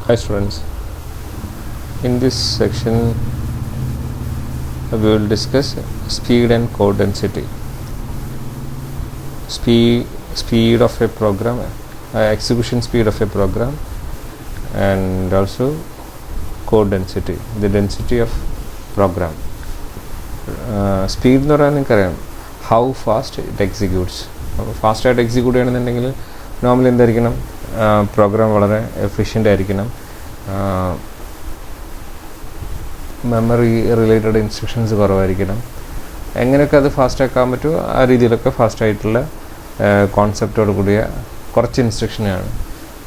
Hi students, in this section we will discuss speed and code density. Speed of a program, execution speed of a program, and also code density, the density of program. Speed എന്ന് പറയാൻ നിങ്ങൾക്കറിയാം, how fast it executes. ഫാസ്റ്റായിട്ട് execute ചെയ്യണമെന്നുണ്ടെങ്കിൽ normally എന്തായിരിക്കണം, programme വളരെ efficient ആയിരിക്കണം, memory related instructions കുറവായിരിക്കണം. എങ്ങനെയൊക്കെ അത് ഫാസ്റ്റാക്കാൻ പറ്റുമോ ആ രീതിയിലൊക്കെ ഫാസ്റ്റായിട്ടുള്ള കോൺസെപ്റ്റോട് കൂടിയ കുറച്ച് ഇൻസ്ട്രക്ഷനാണ്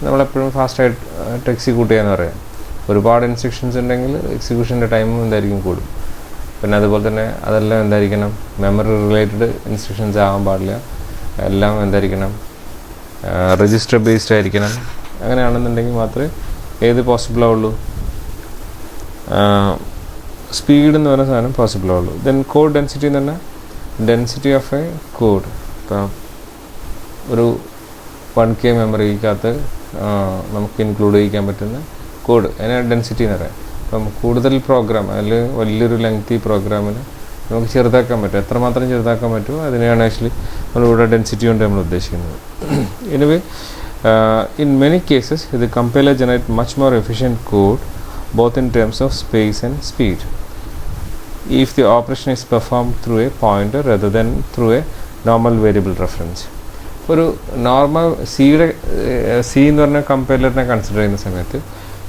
നമ്മളെപ്പോഴും ഫാസ്റ്റായിട്ട് എക്സിക്യൂട്ട് ചെയ്യാന്ന് പറയാം. ഒരുപാട് ഇൻസ്ട്രക്ഷൻസ് ഉണ്ടെങ്കിൽ എക്സിക്യൂഷൻ്റെ ടൈമും എന്തായിരിക്കും കൂടും. പിന്നെ അതുപോലെ തന്നെ അതെല്ലാം എന്തായിരിക്കണം, മെമ്മറി റിലേറ്റഡ് ഇൻസ്ട്രക്ഷൻസ് ആകാൻ പാടില്ല, എല്ലാം എന്തായിരിക്കണം, രജിസ്റ്റർ ബേസ്ഡ് ആയിരിക്കണം. അങ്ങനെയാണെന്നുണ്ടെങ്കിൽ മാത്രമേ ഏത് പോസിബിൾ ആവുള്ളൂ, സ്പീഡ് എന്ന് പറയുന്ന സാധനം പോസിബിൾ ആവുള്ളൂ. ദെൻ കോഡ് ഡെൻസിറ്റി എന്ന് പറഞ്ഞാൽ ഡെൻസിറ്റി ഓഫ് എ കോഡ്. ഇപ്പം ഒരു 1K മെമ്മറിക്കകത്ത് നമുക്ക് ഇൻക്ലൂഡ് ചെയ്യിക്കാൻ പറ്റുന്ന കോഡ്, അതിനാണ് ഡെൻസിറ്റി എന്ന് പറയാം. അപ്പം കൂടുതൽ പ്രോഗ്രാം, അതിൽ വലിയൊരു ലെങ്തി പ്രോഗ്രാമിന് നമുക്ക് ചെറുതാക്കാൻ പറ്റും, എത്രമാത്രം ചെറുതാക്കാൻ പറ്റുമോ അതിനെയാണ് ആക്ച്വലി നമ്മളിവിടെ ഡെൻസിറ്റി കൊണ്ട് നമ്മൾ ഉദ്ദേശിക്കുന്നത്. Anyway, in many cases the compiler generate much more efficient code both in terms of space and speed if the operation is performed through a pointer rather than through a normal variable reference. ഒരു normal C എന്ന് പറഞ്ഞ കമ്പൈലറിനെ consider ചെയ്യുന്ന സമയത്ത്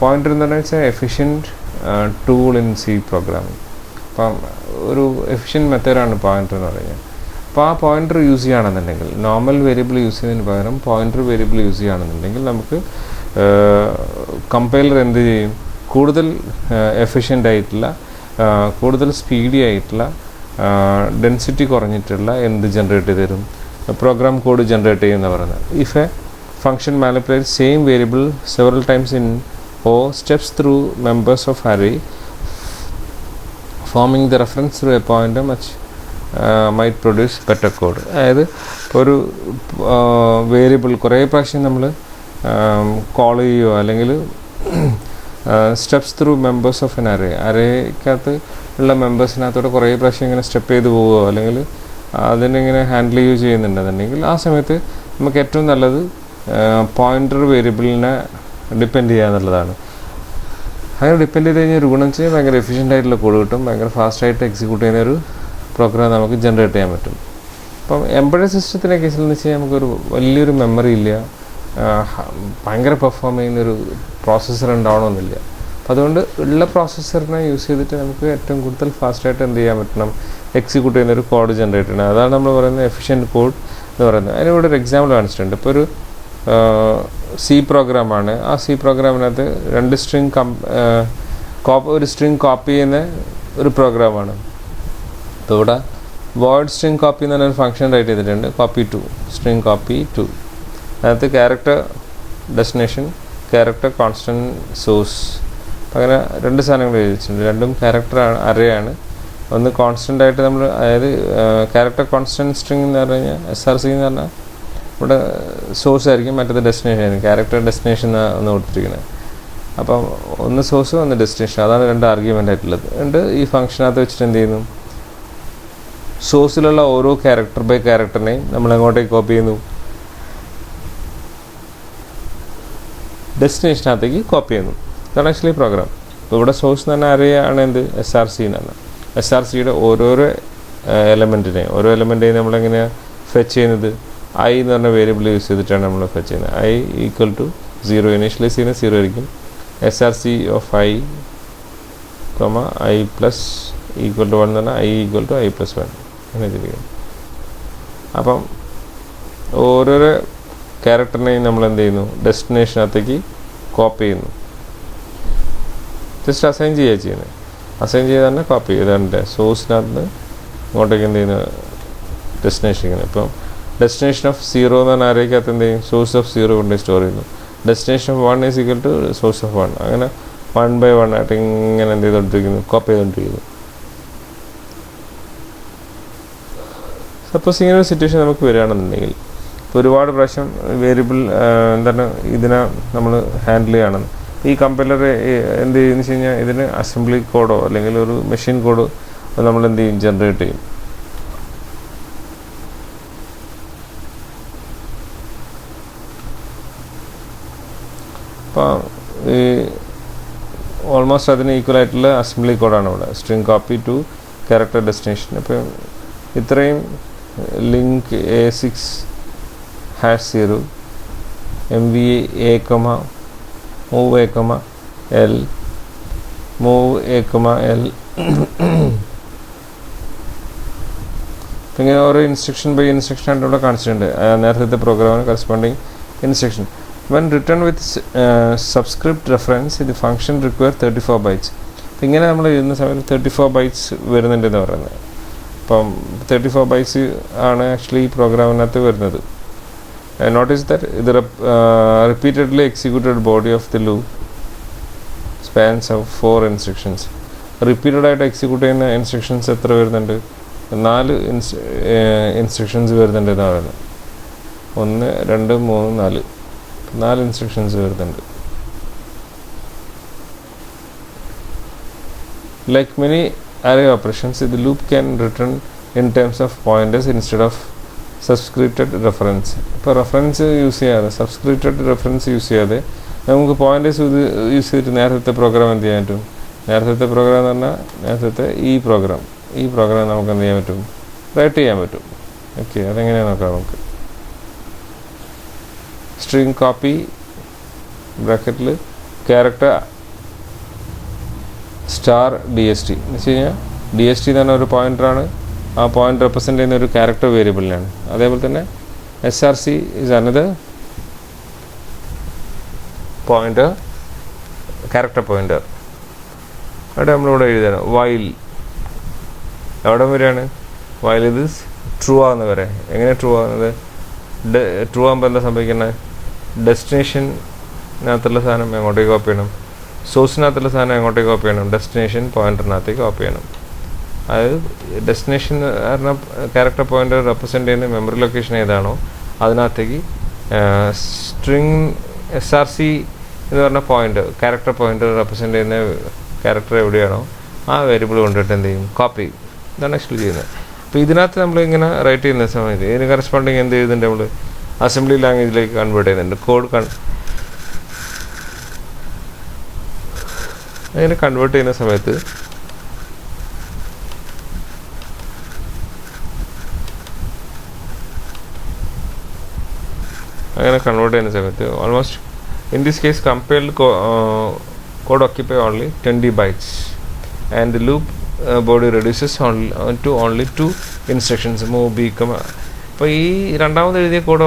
pointer എന്ന് പറഞ്ഞാൽ efficient tool in C programming. അപ്പം ഒരു efficient മെത്തേഡാണ് പോയിൻ്റർ എന്ന് പറയുന്നത്. അപ്പോൾ ആ പോയിൻ്റർ യൂസ് ചെയ്യുകയാണെന്നുണ്ടെങ്കിൽ, നോർമൽ വേരിയബിൾ യൂസ് ചെയ്യുന്നതിന് പകരം പോയിൻ്റർ വേരിയബിൾ യൂസ് ചെയ്യുകയാണെന്നുണ്ടെങ്കിൽ നമുക്ക് കമ്പൈലർ എന്ത് ചെയ്യും, കൂടുതൽ എഫിഷ്യൻ്റ് ആയിട്ടുള്ള, കൂടുതൽ സ്പീഡി ആയിട്ടുള്ള, ഡെൻസിറ്റി കുറഞ്ഞിട്ടുള്ള എന്ത് ജനറേറ്റ് ചെയ്ത് തരും, പ്രോഗ്രാം കോഡ് ജനറേറ്റ് ചെയ്യുന്ന പറയുന്നത്. If a function manipulate same variable several times in or steps through members of array forming the reference through a pointer might produce better code. അതായത് ഒരു variable കുറേ പ്രാവശ്യം നമ്മൾ കോൾ ചെയ്യുകയോ അല്ലെങ്കിൽ steps through members of an അറേക്കകത്ത് ഉള്ള മെമ്പേഴ്സിനകത്തോടെ കുറേ പ്രാവശ്യം ഇങ്ങനെ സ്റ്റെപ്പ് ചെയ്ത് പോവുകയോ അല്ലെങ്കിൽ അതിനിങ്ങനെ ഹാൻഡിൽ ചെയ്യുന്നുണ്ടെന്നുണ്ടെങ്കിൽ ആ സമയത്ത് നമുക്ക് ഏറ്റവും നല്ലത് പോയിൻ്റർ വേരിയബിളിനെ ഡിപ്പെൻഡ് ചെയ്യുക എന്നുള്ളതാണ്. അങ്ങനെ ഡിപ്പെൻഡ് ചെയ്ത് കഴിഞ്ഞാൽ ഒരു ഗുണം ചെയ്യാൻ ഭയങ്കര എഫിഷ്യൻ്റ് ആയിട്ടുള്ള കോഡ് കിട്ടും, ഭയങ്കര ഫാസ്റ്റായിട്ട് എക്സിക്യൂട്ട് ചെയ്യുന്ന ഒരു പ്രോഗ്രാം നമുക്ക് ജനറേറ്റ് ചെയ്യാൻ പറ്റും. അപ്പം എംബഡഡ് സിസ്റ്റത്തിൻ്റെ കേസിൽ എന്ന് വെച്ചാൽ നമുക്കൊരു വലിയൊരു മെമ്മറി ഇല്ല, ഭയങ്കര പെർഫോം ചെയ്യുന്നൊരു പ്രോസസ്സർ ഉണ്ടാവണമെന്നില്ല. അപ്പോൾ അതുകൊണ്ട് ഉള്ള പ്രോസസ്സറിനെ യൂസ് ചെയ്തിട്ട് നമുക്ക് ഏറ്റവും കൂടുതൽ ഫാസ്റ്റായിട്ട് എന്ത് ചെയ്യാൻ പറ്റണം, എക്സിക്യൂട്ട് ചെയ്യുന്നൊരു കോഡ് ജനറേറ്റ് ചെയ്യണം. അതാണ് നമ്മൾ പറയുന്നത് എഫിഷ്യൻറ്റ് കോഡ് എന്ന് പറയുന്നത്. അതിനിവിടെ ഒരു എക്സാമ്പിൾ കാണിച്ചിട്ടുണ്ട്. ഇപ്പോൾ ഒരു സി പ്രോഗ്രാമാണ്. ആ സി പ്രോഗ്രാമിനകത്ത് ഒരു സ്ട്രിങ് കോപ്പി ചെയ്യുന്ന ഒരു പ്രോഗ്രാമാണ്. അപ്പോൾ ഇവിടെ വോയിഡ് സ്ട്രിങ് കോപ്പി എന്ന് പറഞ്ഞൊരു ഫംഗ്ഷൻ റൈറ്റ് ചെയ്തിട്ടുണ്ട്, copy two, string copy two. അതിനകത്ത് character destination, character constant source, അങ്ങനെ രണ്ട് സാധനങ്ങൾ എഴുതിച്ചിട്ടുണ്ട്. രണ്ടും ക്യാരക്ടർ അറേ ആണ്. ഒന്ന് കോൺസ്റ്റൻ്റ് ആയിട്ട് നമ്മൾ, അതായത് ക്യാരക്ടർ കോൺസ്റ്റൻറ്റ് സ്ട്രിങ് എന്ന് പറഞ്ഞു കഴിഞ്ഞാൽ SRC എന്ന് പറഞ്ഞാൽ ഇവിടെ സോഴ്സ് ആയിരിക്കും, മറ്റേത് ഡെസ്റ്റിനേഷൻ ആയിരിക്കും. ക്യാരക്ടർ ഡെസ്റ്റിനേഷൻ ഒന്ന് കൊടുത്തിരിക്കുന്നത്. അപ്പം ഒന്ന് സോഴ്സ് ഒന്ന് ഡെസ്റ്റിനേഷൻ, അതാണ് രണ്ട് ആർഗ്യുമെൻ്റ് ആയിട്ടുള്ളത്. രണ്ട് ഈ ഫംഗ്ഷനകത്ത് വെച്ചിട്ട് എന്ത് ചെയ്യുന്നു, സോഴ്സിലുള്ള ഓരോ ക്യാരക്ടർ ബൈ ക്യാരക്ടറിനെയും നമ്മൾ എങ്ങോട്ടേക്ക് കോപ്പി ചെയ്യുന്നു, ഡെസ്റ്റിനേഷനകത്തേക്ക് കോപ്പി ചെയ്യുന്നു. ഇതാണ് ആക്ച്വലി പ്രോഗ്രാം. ഇപ്പോൾ ഇവിടെ സോഴ്സ് എന്ന് പറഞ്ഞാൽ അറിയാണ് എന്ത്, SRC എന്നാണ്. SRCയുടെ ഓരോരോ എലമെൻറ്റിനെയും നമ്മളെങ്ങനെയാണ് ഫെച്ച് ചെയ്യുന്നത്, I എന്ന് പറഞ്ഞ വേരിയബിൾ യൂസ് ചെയ്തിട്ടാണ് നമ്മൾ ഫെച്ച് ചെയ്യുന്നത്. I ഈക്വൽ ടു 0, ഇനീഷ്യലൈസ് ചെയ്യുന്ന 0 ആയിരിക്കും. SRC of I, I plus equal to 1 എന്ന് പറഞ്ഞാൽ I equal to I plus 1 അങ്ങനെ ചെയ്തിരിക്കും. അപ്പം ഓരോരോ ക്യാരക്ടറിനെയും നമ്മൾ എന്ത് ചെയ്യുന്നു, ഡെസ്റ്റിനേഷനകത്തേക്ക് കോപ്പി ചെയ്യുന്നു. ജസ്റ്റ് അസൈൻ ചെയ്യുന്നത്. അസൈൻ ചെയ്ത് തന്നെ കോപ്പി ചെയ്താണ്ട് സോഴ്സിനകത്ത് നിന്ന് ഇങ്ങോട്ടേക്ക് എന്ത് ചെയ്യുന്നു, ഡെസ്റ്റിനേഷൻ ഇങ്ങനെ. ഇപ്പം ഡെസ്റ്റിനേഷൻ ഓഫ് 0 എന്ന് പറഞ്ഞാൽ അറേക്കകത്ത് എന്ത് ചെയ്യും, സോഴ്സ് ഓഫ് 0 കൊണ്ട് സ്റ്റോർ ചെയ്യുന്നു. Destination of 1 is equal to source of 1. അങ്ങനെ 1 by 1 ആയിട്ട് ഇങ്ങനെ എന്ത് ചെയ്തുകൊണ്ടിരിക്കുന്നു, കോപ്പി ചെയ്തുകൊണ്ടിരിക്കുന്നു. സപ്പോസ് ഇങ്ങനെ ഒരു സിറ്റുവേഷൻ നമുക്ക് വരികയാണെന്നുണ്ടെങ്കിൽ, ഇപ്പോൾ ഒരുപാട് പ്രാവശ്യം വേരിയബിൾ എന്താണ് ഇതിനെ നമ്മൾ ഹാൻഡിൽ ചെയ്യണം, ഈ കമ്പൈലർ എന്ത് ചെയ്യുമെന്ന് വെച്ച് കഴിഞ്ഞാൽ ഇതിന് അസംബ്ലി കോഡോ അല്ലെങ്കിൽ ഒരു മെഷീൻ കോഡോ നമ്മൾ എന്ത് ചെയ്യും, ജനറേറ്റ് ചെയ്യും. അപ്പോൾ ഈ ഓൾമോസ്റ്റ് അതിന് ഈക്വൽ ആയിട്ടുള്ള അസംബ്ലി കോഡാണ് ഇവിടെ. String copy to character destination. അപ്പം ഇത്രയും link A6#0 MVA, move A, L, move A, L. ഇങ്ങനെ ഓരോ ഇൻസ്ട്രക്ഷൻ ബൈ ഇൻസ്ട്രക്ഷൻ ആയിട്ട് ഇവിടെ കാണിച്ചിട്ടുണ്ട്. നേരത്തെ പ്രോഗ്രാമിന് corresponding instruction. When written with subscript reference, the function require 34 bytes. അപ്പം ഇങ്ങനെ നമ്മൾ എഴുതുന്ന സമയത്ത് 34 bytes വരുന്നുണ്ടെന്ന് പറയുന്നത്. അപ്പം 34 bytes ആണ് ആക്ച്വലി ഈ പ്രോഗ്രാമിനകത്ത് വരുന്നത്. Notice that the repeatedly executed body of the loop spans of 4 instructions. Repeated ആയിട്ട് എക്സിക്യൂട്ട് ചെയ്യുന്ന ഇൻസ്ട്രക്ഷൻസ് എത്ര വരുന്നുണ്ട്? 4 ഇൻസ്ട്രക്ഷൻസ് വരുന്നുണ്ട് എന്ന് പറയുന്നത്. 1, 2, 3, 4 ഇൻസ്ട്രക്ഷൻസ് വരുന്നുണ്ട്. Like many array operations, the loop can return in terms of pointers instead of subscripted reference. ഇപ്പോൾ reference use ചെയ്യാതെ, സബ്സ്ക്രിപ്റ്റഡ് റെഫറൻസ് യൂസ് ചെയ്യാതെ നമുക്ക് പോയിന്റേഴ്സ് യൂസ് ചെയ്തിട്ട് നേരത്തെ പ്രോഗ്രാം എന്ത് ചെയ്യാൻ പറ്റും? നേരത്തെ പ്രോഗ്രാം എന്ന് പറഞ്ഞാൽ നേരത്തെ ഈ പ്രോഗ്രാം നമുക്ക് എന്ത് ചെയ്യാൻ പറ്റും? റൈറ്റ് ചെയ്യാൻ പറ്റും. ഓക്കെ, അതെങ്ങനെയാണ് നോക്കാം നമുക്ക്. സ്ട്രിങ് കോപ്പി ബ്രാക്കറ്റിൽ ക്യാരക്ടർ $DST എന്ന് വെച്ച് കഴിഞ്ഞാൽ DST എന്ന് പറഞ്ഞ ഒരു പോയിൻ്ററാണ്. ആ പോയിൻ്റ് റെപ്രസെൻ്റ് ചെയ്യുന്ന ഒരു ക്യാരക്ടർ വേരിയബിളിനാണ്. അതേപോലെ തന്നെ SRC is another pointer, character pointer. അവിടെ നമ്മളിവിടെ എഴുതണം വൈൽ. എവിടെ വരെയാണ് വൈൽ? ഇത് ട്രൂ ആകുന്ന വരെ. എങ്ങനെ ട്രൂ ആകുന്നത്? ട്രൂ ആകുമ്പോൾ എന്താ സംഭവിക്കുന്നത്? ഡെസ്റ്റിനേഷനകത്തുള്ള സാധനം എങ്ങോട്ടേക്ക് കോപ്പി ചെയ്യണം? സോഴ്സിനകത്തുള്ള സാധനം എങ്ങോട്ടേക്ക് കോപ്പി ചെയ്യണം? ഡെസ്റ്റിനേഷൻ പോയിൻ്ററിനകത്തേക്ക് കോപ്പി ചെയ്യണം. അതായത് ഡെസ്റ്റിനേഷൻ കാരണം ക്യാരക്ടർ പോയിൻ്റർ റെപ്രസെൻ്റ് ചെയ്യുന്ന മെമ്മറി ലൊക്കേഷൻ ഏതാണോ അതിനകത്തേക്ക് സ്ട്രിങ് SRC എന്ന് പറഞ്ഞ പോയിൻ്റ്, ക്യാരക്ടർ പോയിൻ്റർ റെപ്രസെൻ്റ് ചെയ്യുന്ന ക്യാരക്ടർ എവിടെയാണോ ആ വേരിയബിൾ കൊണ്ടിട്ട് എന്ത് ചെയ്യും? കോപ്പി ചെയ്യും. ഇതാണ് ആക്ച്വലി ചെയ്യുന്നത്. അപ്പോൾ ഇതിനകത്ത് നമ്മളിങ്ങനെ റൈറ്റ് ചെയ്യുന്ന സമയത്ത് ഇതിന് കറസ്പോണ്ടിങ് എന്ത് ചെയ്യുന്നുണ്ട്? നമ്മൾ അസംബ്ലി ലാംഗ്വേജിലേക്ക് കൺവേർട്ട് ചെയ്യുന്നുണ്ട്. അങ്ങനെ കൺവേർട്ട് ചെയ്യുന്ന സമയത്ത് almost in this case compiled code occupy only 20 bytes and the loop body reduces only 2 instructions, move B, അപ്പോൾ ഈ രണ്ടാമത് എഴുതിയ കോഡ്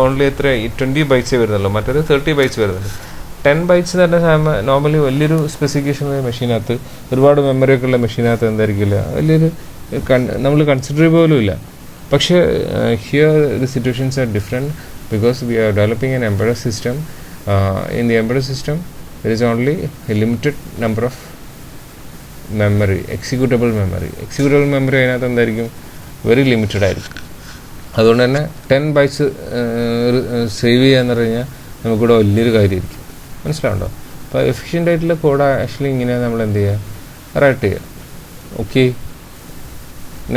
ഓൺലി എത്ര 20 bytes വരുന്നുള്ളൂ. മറ്റേത് 30 bytes വരുന്നുണ്ട്. 10 bytes തന്നെ നോർമലി വലിയൊരു സ്പെസിഫിക്കേഷൻ മെഷീനകത്ത്, ഒരുപാട് മെമ്മറിയൊക്കെ ഉള്ള മെഷീനകത്ത് എന്തായിരിക്കില്ല, വലിയൊരു നമ്മൾ കൺസിഡർ പോലും ഇല്ല. പക്ഷേ here the situations are different because we are developing an embedded system. In the embedded system there is only a limited number of memory, executable memory അതിനകത്ത് എന്തായിരിക്കും? വെരി ലിമിറ്റഡ് ആയിരിക്കും. അതുകൊണ്ട് തന്നെ 10 bytes സേവ് ചെയ്യാന്ന് പറഞ്ഞാൽ നമുക്കിവിടെ വലിയൊരു കാര്യമായിരിക്കും. മനസ്സിലാവുണ്ടോ? അപ്പോൾ എഫിഷ്യൻ്റ് ആയിട്ടുള്ള കോഡ് ആക്ച്വലി ഇങ്ങനെ നമ്മൾ എന്ത് ചെയ്യുക? റൈറ്റ് ചെയ്യുക. Okay,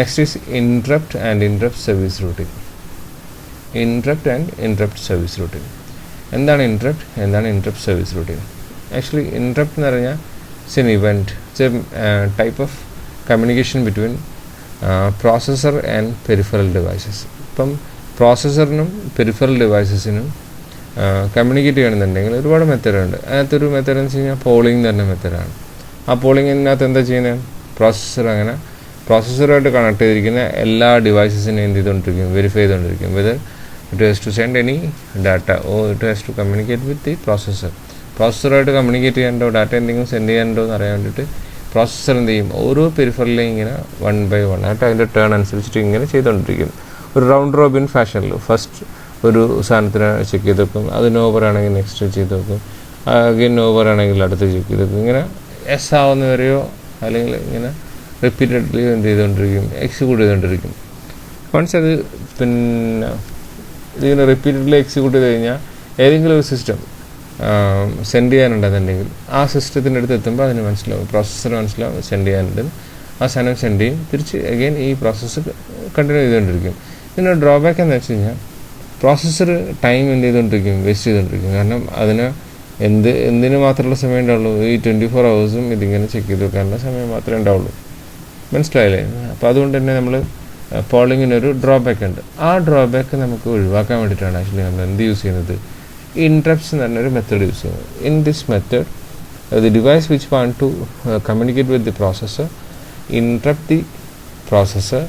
next is interrupt and interrupt service routing. Interrupt service routing. എന്താണ് ഇൻട്രപ്റ്റ്? എന്താണ് interrupt service routing? Actually interrupt എന്ന് പറഞ്ഞാൽ it's an event, it's A type of communication between processor and peripheral devices. ഇപ്പം പ്രോസസ്സറിനും peripheral ഡിവൈസസിനും communicate ചെയ്യണമെന്നുണ്ടെങ്കിൽ ഒരുപാട് മെത്തേഡുണ്ട്. അതിനകത്തൊരു method എന്ന് വെച്ച് കഴിഞ്ഞാൽ പോളിംഗ് എന്ന് പറഞ്ഞ മെത്തേഡാണ്. ആ പോളിങ്ങിനകത്ത് എന്താ ചെയ്യുന്നത്? പ്രോസസ്സറുമായിട്ട് കണക്ട് ചെയ്തിരിക്കുന്ന എല്ലാ ഡിവൈസസിനെയും എന്ത് ചെയ്തുകൊണ്ടിരിക്കും? വെരിഫൈ ചെയ്തുകൊണ്ടിരിക്കും. Whether it has to send any data or it has to communicate with the പ്രോസസ്സറുമായിട്ട് കമ്മ്യൂണിക്കേറ്റ് ചെയ്യാനുണ്ടോ, ഡാറ്റ എന്തെങ്കിലും സെൻഡ് ചെയ്യാനുണ്ടോ എന്ന് അറിയാൻ വേണ്ടിയിട്ട് പ്രോസസ്സർ എന്ത് ചെയ്യും? ഓരോ പെരിഫറലിലെയും ഇങ്ങനെ 1 by 1 ആയിട്ട് അതിൻ്റെ ടേൺ അനുസരിച്ചിട്ട് ഇങ്ങനെ ചെയ്തുകൊണ്ടിരിക്കും. ഒരു റൗണ്ട് റോബിൻ ഫാഷനിൽ ഫസ്റ്റ് ഒരു സാധനത്തിന് ചെക്ക് ചെയ്ത് വെക്കും, അത് നോവർ ആണെങ്കിൽ നെക്സ്റ്റ് ചെയ്ത് വെക്കും, അഗൈൻ നോവർ ആണെങ്കിൽ അടുത്ത് ചെക്ക് ചെയ്ത് വെക്കും. ഇങ്ങനെ എസ് ആവുന്നവരെയോ അല്ലെങ്കിൽ ഇങ്ങനെ റിപ്പീറ്റഡ്ലി എന്ത് ചെയ്തുകൊണ്ടിരിക്കും? എക്സിക്യൂട്ട് ചെയ്തുകൊണ്ടിരിക്കും. വൺസ് അത് പിന്നെ ഇതിങ്ങനെ റിപ്പീറ്റഡ്ലി എക്സിക്യൂട്ട് ചെയ്ത് കഴിഞ്ഞാൽ ഏതെങ്കിലും ഒരു സിസ്റ്റം സെൻഡ് ചെയ്യാനുണ്ടെന്നുണ്ടെങ്കിൽ ആ സിസ്റ്റത്തിൻ്റെ അടുത്ത് എത്തുമ്പോൾ അതിന് മനസ്സിലാവും, പ്രോസസ്സർ മനസ്സിലാവും സെൻഡ് ചെയ്യാനുണ്ട്, ആ സാധനം സെൻഡ് ചെയ്യും, തിരിച്ച് അഗെയിൻ ഈ പ്രോസസ്സ് കണ്ടിന്യൂ ചെയ്തുകൊണ്ടിരിക്കും. ഇതിൻ്റെ ഡ്രോബാക്ക് എന്ന് വെച്ച് കഴിഞ്ഞാൽ പ്രോസസ്സർ ടൈം എന്ത് ചെയ്തുകൊണ്ടിരിക്കും, വേസ്റ്റ് ചെയ്തുകൊണ്ടിരിക്കും. കാരണം അതിന് എന്തിന് മാത്രമുള്ള സമയം ഉണ്ടാവുള്ളൂ, ഈ 24 hours ഇതിങ്ങനെ ചെക്ക് ചെയ്ത് വെക്കാനുള്ള സമയം മാത്രമേ ഉണ്ടാവുള്ളൂ. മനസ്സിലായില്ലേ? അപ്പോൾ അതുകൊണ്ട് തന്നെ നമ്മൾ പോളിങ്ങിനൊരു ഡ്രോബാക്ക് ഉണ്ട്. ആ ഡ്രോബാക്ക് നമുക്ക് ഒഴിവാക്കാൻ വേണ്ടിയിട്ടാണ് ആക്ച്വലി നമ്മൾ എന്ത് യൂസ് ചെയ്യുന്നത്, ഇൻട്രപ്റ്റ്സ് എന്ന് പറഞ്ഞൊരു മെത്തേഡ് യൂസ് ചെയ്യുന്നത്. In this method the device which want to communicate with the processor interrupt the processor.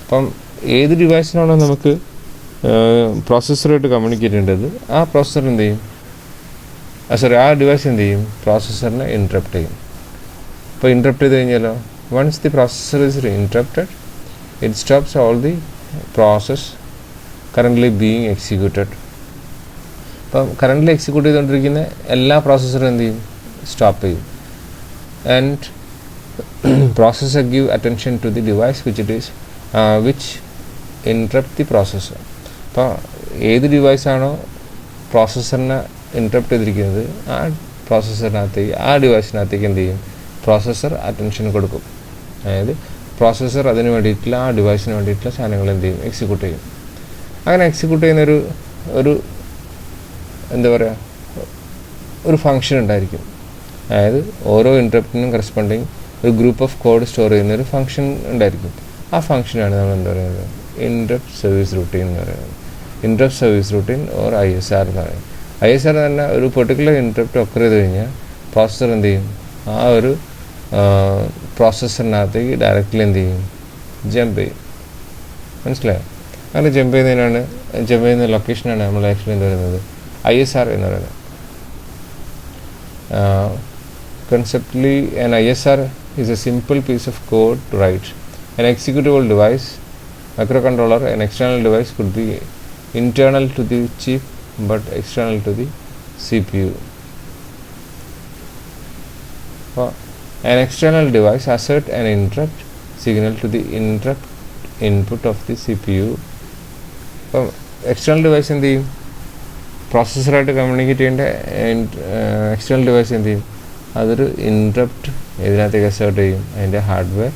അപ്പം ഏത് ഡിവൈസിനാണോ നമുക്ക് പ്രോസസ്സറായിട്ട് കമ്മ്യൂണിക്കേറ്റ് ചെയ്യേണ്ടത്, ആ പ്രോസസ്സർ എന്ത് ചെയ്യും, ആ ഡിവൈസ് എന്ത് ചെയ്യും, പ്രോസസ്സറിനെ ഇൻട്രപ്റ്റ് ചെയ്യും. അപ്പോൾ ഇൻട്രപ്റ്റ് ചെയ്ത് കഴിഞ്ഞാലോ, once the processor is interrupted, it stops all the process currently being executed. അപ്പം കറൻ്റ്ലി എക്സിക്യൂട്ട് ചെയ്തുകൊണ്ടിരിക്കുന്ന എല്ലാ പ്രോസസ്സറും എന്ത് ചെയ്യും, സ്റ്റോപ്പ് ചെയ്യും. And processor give attention to the device which interrupt the processor. അപ്പോൾ ഏത് ഡിവൈസാണോ പ്രോസസ്സറിനെ ഇൻട്രപ്റ്റ് ചെയ്തിരിക്കുന്നത്, ആ പ്രോസസ്സറിനകത്തേക്ക്, ആ ഡിവൈസിനകത്തേക്ക് എന്ത് ചെയ്യും, പ്രോസസ്സർ അറ്റൻഷൻ കൊടുക്കും. അതായത് പ്രോസസ്സർ അതിന് വേണ്ടിയിട്ടുള്ള, ആ ഡിവൈസിന് വേണ്ടിയിട്ടുള്ള സാധനങ്ങൾ എന്ത് ചെയ്യും, എക്സിക്യൂട്ട് ചെയ്യും. അങ്ങനെ എക്സിക്യൂട്ട് ചെയ്യുന്നൊരു എന്താ പറയുക, ഒരു ഫങ്ഷൻ ഉണ്ടായിരിക്കും. അതായത് ഓരോ ഇൻട്രപ്റ്റിനും കറസ്പോണ്ടിങ് ഒരു ഗ്രൂപ്പ് ഓഫ് കോഡ് സ്റ്റോർ ചെയ്യുന്നൊരു ഫങ്ഷൻ ഉണ്ടായിരിക്കും. ആ ഫങ്ഷനാണ് നമ്മൾ എന്താ പറയുന്നത്, ഇൻട്രപ്റ്റ് സർവീസ് റൂട്ടീൻ എന്ന് പറയുന്നത്. Interrupt service routine or ISR എന്ന് പറയും. ISR എന്ന് പറഞ്ഞാൽ ഒരു പെർട്ടിക്കുലർ ഇൻട്രപ്റ്റ് ഒക്കർ ചെയ്ത് കഴിഞ്ഞാൽ പ്രോസസ്സർ എന്ത് ചെയ്യും, ആ ഒരു പ്രോസസ്സറിനകത്തേക്ക് ഡയറക്റ്റ്ലി എന്ത് ചെയ്യും, ജമ്പ് ചെയ്യും. മനസ്സിലായോ? അങ്ങനെ ജമ്പ് ചെയ്യുന്ന ലൊക്കേഷനാണ് നമ്മൾ ആക്ച്വലി എന്ത് പറയുന്നത്, ISR എന്ന് പറയുന്നത്. Conceptually, an ISR is a simple piece of code to write. An executable device, microcontroller, an external device could be internal to the chip but external to the CPU. An external device assert an interrupt signal to the interrupt input of the CPU. അപ്പം external device എന്ത് ചെയ്യും, പ്രോസസ്സറായിട്ട് communicate ചെയ്യേണ്ട external device എന്ത് ചെയ്യും, അതൊരു interrupt ഇതിനകത്തേക്ക് assert ചെയ്യും, അതിൻ്റെ ഹാർഡ്വെയർ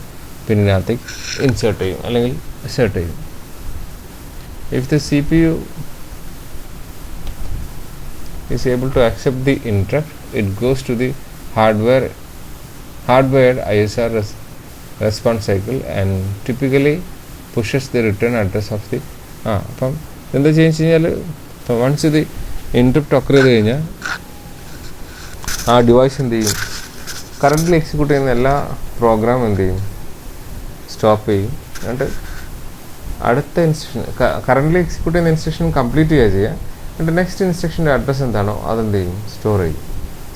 പിന്നിനകത്തേക്ക് ഇൻസേർട്ട് ചെയ്യും അല്ലെങ്കിൽ അസേർട്ട് ചെയ്യും. If the CPU is able to accept the interrupt, it goes to the hardwired ISR response cycle and typically pushes the return address of the അപ്പം എന്താ ചെയ്യുക കഴിഞ്ഞാൽ, ഇപ്പോൾ വൺസ് ഇത് ഇൻട്രപ്റ്റ് ഒക്കർ ചെയ്ത് കഴിഞ്ഞാൽ ആ ഡിവൈസ് എന്ത് ചെയ്യും, കറൻ്റ്ലി എക്സിക്യൂട്ട് ചെയ്യുന്ന എല്ലാ പ്രോഗ്രാം എന്ത് ചെയ്യും, സ്റ്റോപ്പ് ചെയ്യും. എന്നിട്ട് അടുത്ത ഇൻസ്ട്രക്ഷൻ, കറൻ്റ്ലി എക്സിക്യൂട്ട് ചെയ്യുന്ന ഇൻസ്ട്രക്ഷൻ കംപ്ലീറ്റ് ചെയ്യുക. എന്നിട്ട് നെക്സ്റ്റ് ഇൻസ്ട്രക്ഷൻ്റെ അഡ്രസ്സ് എന്താണോ അതെന്ത് ചെയ്യും, സ്റ്റോർ ചെയ്യും.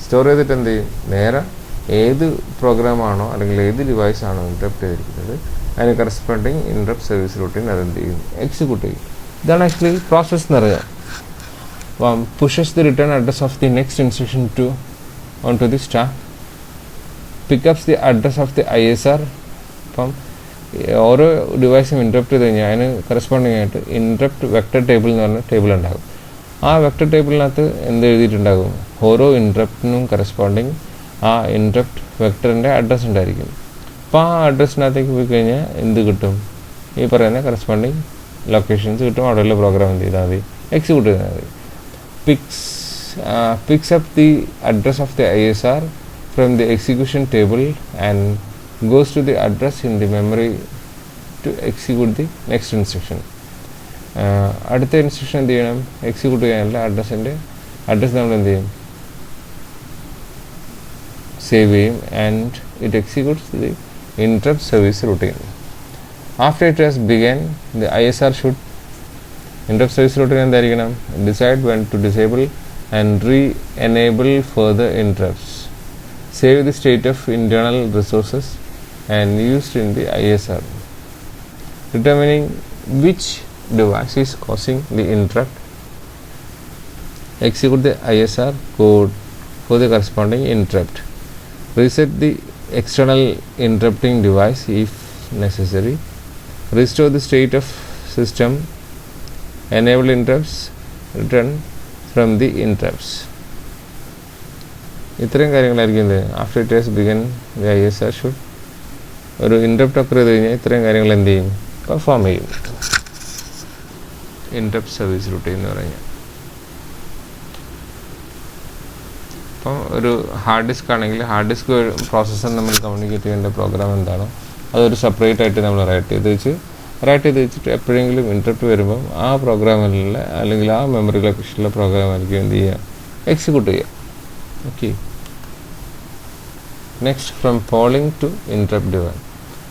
സ്റ്റോർ ചെയ്തിട്ട് എന്ത് ചെയ്യും, നേരെ ഏത് പ്രോഗ്രാമാണോ അല്ലെങ്കിൽ ഏത് ഡിവൈസാണോ ഇൻട്രപ്റ്റ് ചെയ്തിരിക്കുന്നത് അതിന് കറസ്പോണ്ടിങ് ഇൻട്രപ്റ്റ് സർവീസ് റൂട്ടീൻ അതെന്ത് ചെയ്യും, എക്സിക്യൂട്ട് ചെയ്യും. ഇതാണ് ആക്ച്വലി പ്രോസസ്സ് എന്ന് പറയുക. pushes the return address of the next instruction onto the stack, pickups the address of the ISR. അപ്പം ഓരോ ഡിവൈസും ഇൻട്രപ്റ്റ് ചെയ്ത് കഴിഞ്ഞാൽ അതിന് കറസ്പോണ്ടിങ് ആയിട്ട് ഇൻട്രപ്റ്റ് വെക്ടർ ടേബിൾ എന്ന് പറഞ്ഞ ടേബിൾ ഉണ്ടാകും. ആ വെക്ടർ ടേബിളിനകത്ത് എന്ത് എഴുതിയിട്ടുണ്ടാകും, ഓരോ ഇൻട്രപ്റ്റിനും കറസ്പോണ്ടിങ് ആ ഇൻട്രപ്റ്റ് വെക്ടറിൻ്റെ അഡ്രസ്സ് ഉണ്ടായിരിക്കും. അപ്പോൾ ആ അഡ്രസ്സിനകത്തേക്ക് പോയി കഴിഞ്ഞാൽ എന്ത് കിട്ടും, ഈ പറയുന്ന കറസ്പോണ്ടിങ് ലൊക്കേഷൻസ് കിട്ടും. അവിടെയുള്ള പ്രോഗ്രാം എന്ത് ചെയ്താൽ മതി, എക്സിക്യൂട്ട് ചെയ്താൽ മതി. Picks up the address of the ISR from the execution table and goes to the address in the memory to execute the next instruction. അടുത്ത ഇൻസ്ട്രക്ഷൻ എന്ത് ചെയ്യണം, എക്സിക്യൂട്ട് ചെയ്യാനുള്ള അഡ്രസ്സ് നമ്മൾ എന്ത് ചെയ്യും, സേവ് ചെയ്യും. And it executes the interrupt service routine. After it has begun the ISR should, interrupt service routine എന്തായിരിക്കണം, decide when to disable and re-enable further interrupts, save the state of internal resources and used in the ISR, determining which device is causing the interrupt, execute the ISR code for the corresponding interrupt, reset the external interrupting device if necessary, restore the state of system, enable interrupts, return from the interrupts. ഇത്രയും കാര്യങ്ങളായിരിക്കും എന്ത് after it has begun the ISR should ഒരു interrupt occur ചെയ്ത് കഴിഞ്ഞാൽ ഇത്രയും കാര്യങ്ങൾ എന്ത് ചെയ്യും പെർഫോം ചെയ്യും. ഇൻട്രപ്റ്റ് സർവീസ് റൂട്ടീൻ എന്ന് പറഞ്ഞാൽ അപ്പോൾ ഒരു ഹാർഡ് ഡിസ്ക് ആണെങ്കിൽ ഹാർഡ് ഡിസ്ക് പ്രോസസ്സർ നമ്മൾ കമ്മ്യൂണിക്കേറ്റ് ചെയ്യേണ്ട പ്രോഗ്രാം എന്താണോ അതൊരു സെപ്പറേറ്റ് ആയിട്ട് നമ്മൾ റൈറ്റ് ചെയ്ത് വെച്ചിട്ട് എപ്പോഴെങ്കിലും ഇൻട്രപ്റ്റ് വരുമ്പം ആ പ്രോഗ്രാമിലുള്ള അല്ലെങ്കിൽ ആ മെമ്മറി ലൊക്കേഷനിലെ പ്രോഗ്രാമായിരിക്കും എന്ത് ചെയ്യുക എക്സിക്യൂട്ട് ചെയ്യുക. Okay. Next from polling to interrupt driven.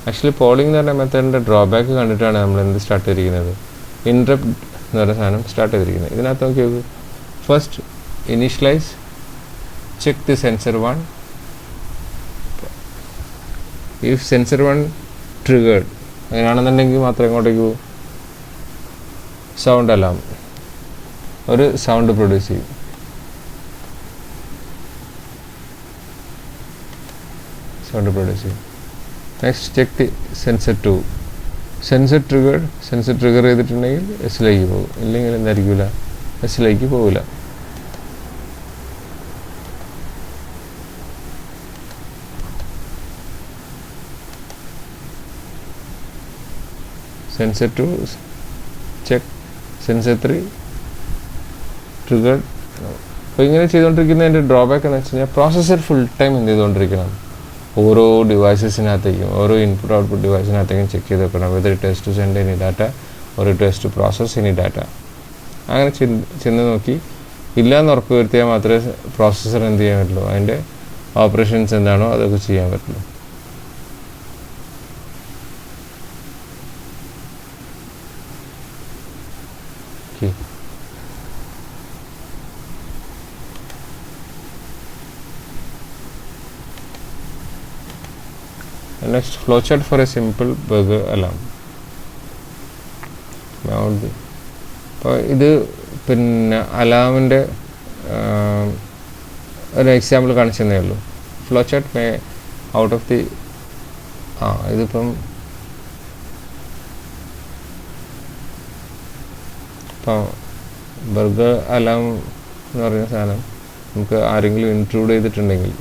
Actually polling എന്ന് പറഞ്ഞ മെത്തേഡിൻ്റെ ഡ്രോബാക്ക് കണ്ടിട്ടാണ് നമ്മൾ എന്ത് സ്റ്റാർട്ട് ചെയ്തിരിക്കുന്നത് ഇൻട്രപ്റ്റ് എന്ന് പറയുന്ന സാധനം സ്റ്റാർട്ട് ചെയ്തിരിക്കുന്നത്. ഇതിനകത്ത് നോക്കി നോക്കൂ. First initialise check the sensor 1. If sensor 1 triggered അങ്ങനെയാണെന്നുണ്ടെങ്കിൽ മാത്രം ഇങ്ങോട്ടേക്ക് പോകും. സൗണ്ട് അലാം ഒരു സൗണ്ട് പ്രൊഡ്യൂസ് ചെയ്യും. Next check the sensor 2. Sensor trigger ചെയ്തിട്ടുണ്ടെങ്കിൽ എസിലേക്ക് പോകും, ഇല്ലെങ്കിൽ എന്തായിരിക്കില്ല എസിലേക്ക് പോകില്ല. Sensor 2 check, sensor 3 triggered. അപ്പോൾ ഇങ്ങനെ ചെയ്തുകൊണ്ടിരിക്കുന്നതിൻ്റെ ഡ്രോബാക്ക് എന്ന് വെച്ച് കഴിഞ്ഞാൽ പ്രോസസ്സർ ഫുൾ ടൈം എന്ത് ചെയ്തുകൊണ്ടിരിക്കണം, ഓരോ ഡിവൈസസിനകത്തേക്കും ഓരോ ഇൻപുട്ട് ഔട്ട്പുട്ട് ഡിവൈസിനകത്തേക്കും ചെക്ക് ചെയ്ത് വെക്കണം. Whether it has to send any data or it has to process any data. അങ്ങനെ ചെന്ന് നോക്കി ഇല്ലയെന്ന് ഉറപ്പ് വരുത്തിയാൽ മാത്രമേ പ്രോസസ്സർ എന്ത് ചെയ്യാൻ പറ്റുള്ളൂ, അതിൻ്റെ ഓപ്പറേഷൻസ് എന്താണോ അതൊക്കെ ചെയ്യാൻ പറ്റുള്ളൂ. Okay. Next, flowchart for a simple burger alarm. അപ്പോൾ ഇത് പിന്നെ അലാമിൻ്റെ ഒരു എക്സാമ്പിൾ കാണിച്ചതേ ഉള്ളൂ. Flowchart may out of the ഇതിപ്പം ഇപ്പോൾ ബർഗർ അലാം എന്ന് പറയുന്ന സാധനം നമുക്ക് ആരെങ്കിലും ഇൻക്ലൂഡ് ചെയ്തിട്ടുണ്ടെങ്കിൽ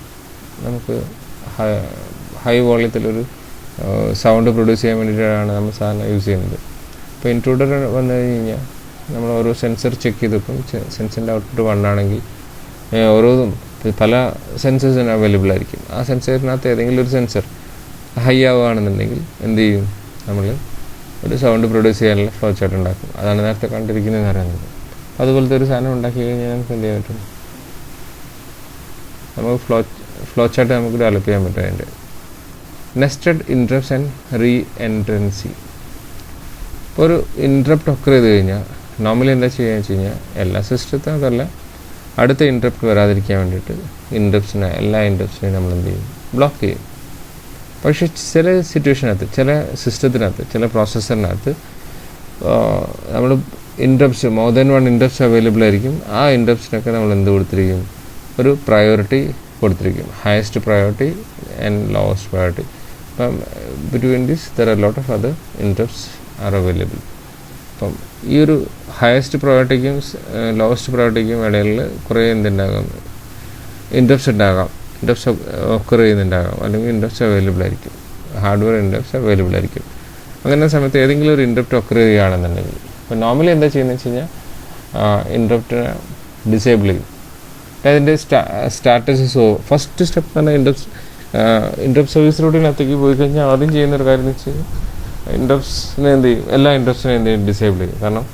നമുക്ക് ഹൈ വോളിയത്തിലൊരു സൗണ്ട് പ്രൊഡ്യൂസ് ചെയ്യാൻ വേണ്ടിയിട്ടാണ് നമ്മൾ സാധനം യൂസ് ചെയ്യുന്നത്. ഇപ്പോൾ ഇൻട്രൂഡർ വന്നു കഴിഞ്ഞാൽ നമ്മൾ ഓരോ സെൻസർ ചെക്ക് ചെയ്ത് ഇപ്പം സെൻസറിൻ്റെ ഔട്ട്പുട്ട് 1 ആണെങ്കിൽ ഓരോന്നും പല സെൻസേഴ്സിന് അവൈലബിൾ ആയിരിക്കും. ആ സെൻസറിനകത്ത് ഏതെങ്കിലും ഒരു സെൻസർ ഹൈ ആവുകയാണെന്നുണ്ടെങ്കിൽ എന്ത് ചെയ്യും, നമ്മൾ ഒരു സൗണ്ട് പ്രൊഡ്യൂസ് ചെയ്യാനുള്ള ഫ്ലോ ചാർട്ട് ഉണ്ടാക്കും. അതാണ് നേരത്തെ കണ്ടിരിക്കുന്നതെന്ന് പറയുന്നത്. അതുപോലത്തെ ഒരു സാധനം ഉണ്ടാക്കി കഴിഞ്ഞാൽ നമുക്ക് എന്ത് ചെയ്യാൻ പറ്റും, നമുക്ക് ഫ്ലോ ചാർട്ട് നമുക്ക് ഡെവലപ്പ് ചെയ്യാൻ പറ്റും. അതിൻ്റെ നെസ്റ്റഡ് ഇൻട്രപ്റ്റ്സ് ആൻഡ് റീ എൻട്രൻസി. ഇപ്പോൾ ഒരു ഇൻട്രപ്റ്റ് ഒക്കർ ചെയ്ത് കഴിഞ്ഞാൽ നോർമലി എന്താ ചെയ്യുകയെന്ന് വെച്ച് കഴിഞ്ഞാൽ എല്ലാ സിസ്റ്റത്തിനകത്തല്ല, അടുത്ത ഇൻട്രപ്റ്റ് വരാതിരിക്കാൻ വേണ്ടിയിട്ട് എല്ലാ ഇൻട്രപ്റ്റ്സിനെയും നമ്മൾ എന്ത് ചെയ്യും, ബ്ലോക്ക് ചെയ്യും. പക്ഷേ ചില സിറ്റുവേഷനകത്ത്, ചില സിസ്റ്റത്തിനകത്ത്, ചില പ്രോസസ്സറിനകത്ത് നമ്മൾ interrupts more than 1 interrupts available ആയിരിക്കും. ആ ഇൻട്രപ്റ്റ്സിനൊക്കെ നമ്മൾ എന്ത് കൊടുത്തിരിക്കും, ഒരു പ്രയോറിറ്റി കൊടുത്തിരിക്കും, highest priority and lowest priority. അപ്പം between this there are lot of other interrupts are available. അപ്പം ഈ ഒരു ഹയസ്റ്റ് പ്രയോറിറ്റിക്കും ലോവസ്റ്റ് പ്രയോറിറ്റിക്കും ഇടയിൽ കുറേ എന്തുണ്ടാകാം, ഇൻട്രപ്റ്റ്സ് ഉണ്ടാകാം, ഇൻട്രപ്റ്റ്സ് ഒക്കർ ചെയ്യുന്നുണ്ടാകാം, അല്ലെങ്കിൽ ഇൻട്രപ്റ്റ്സ് അവൈലബിൾ ആയിരിക്കും, ഹാർഡ്വെയർ ഇൻട്രപ്റ്റ്സ് അവൈലബിൾ ആയിരിക്കും. അങ്ങനെ സമയത്ത് ഏതെങ്കിലും ഒരു ഇൻട്രപ്റ്റ് ഒക്കർ ചെയ്യുകയാണെന്നുണ്ടെങ്കിൽ ഇപ്പോൾ നോർമലി എന്താ ചെയ്യുന്നത് വെച്ച് കഴിഞ്ഞാൽ ഇൻട്രപ്റ്റിനെ ഡിസേബിൾ ചെയ്യും. അതിൻ്റെ സ്റ്റാറ്റസ് ഫസ്റ്റ് സ്റ്റെപ്പ് തന്നെ ഇൻട്രപ്റ്റ് സർവീസ് റൂട്ടിനകത്തേക്ക് പോയി കഴിഞ്ഞാൽ ആദ്യം ചെയ്യുന്നൊരു കാര്യം എന്ന് വെച്ച് കഴിഞ്ഞാൽ ഇൻട്രപ്റ്റ്സിനെ എന്ത് ചെയ്യും, എല്ലാ ഇൻട്രപ്റ്റ്സിനെ എന്ത് ചെയ്യും, ഡിസേബിൾ ചെയ്യും. കാരണം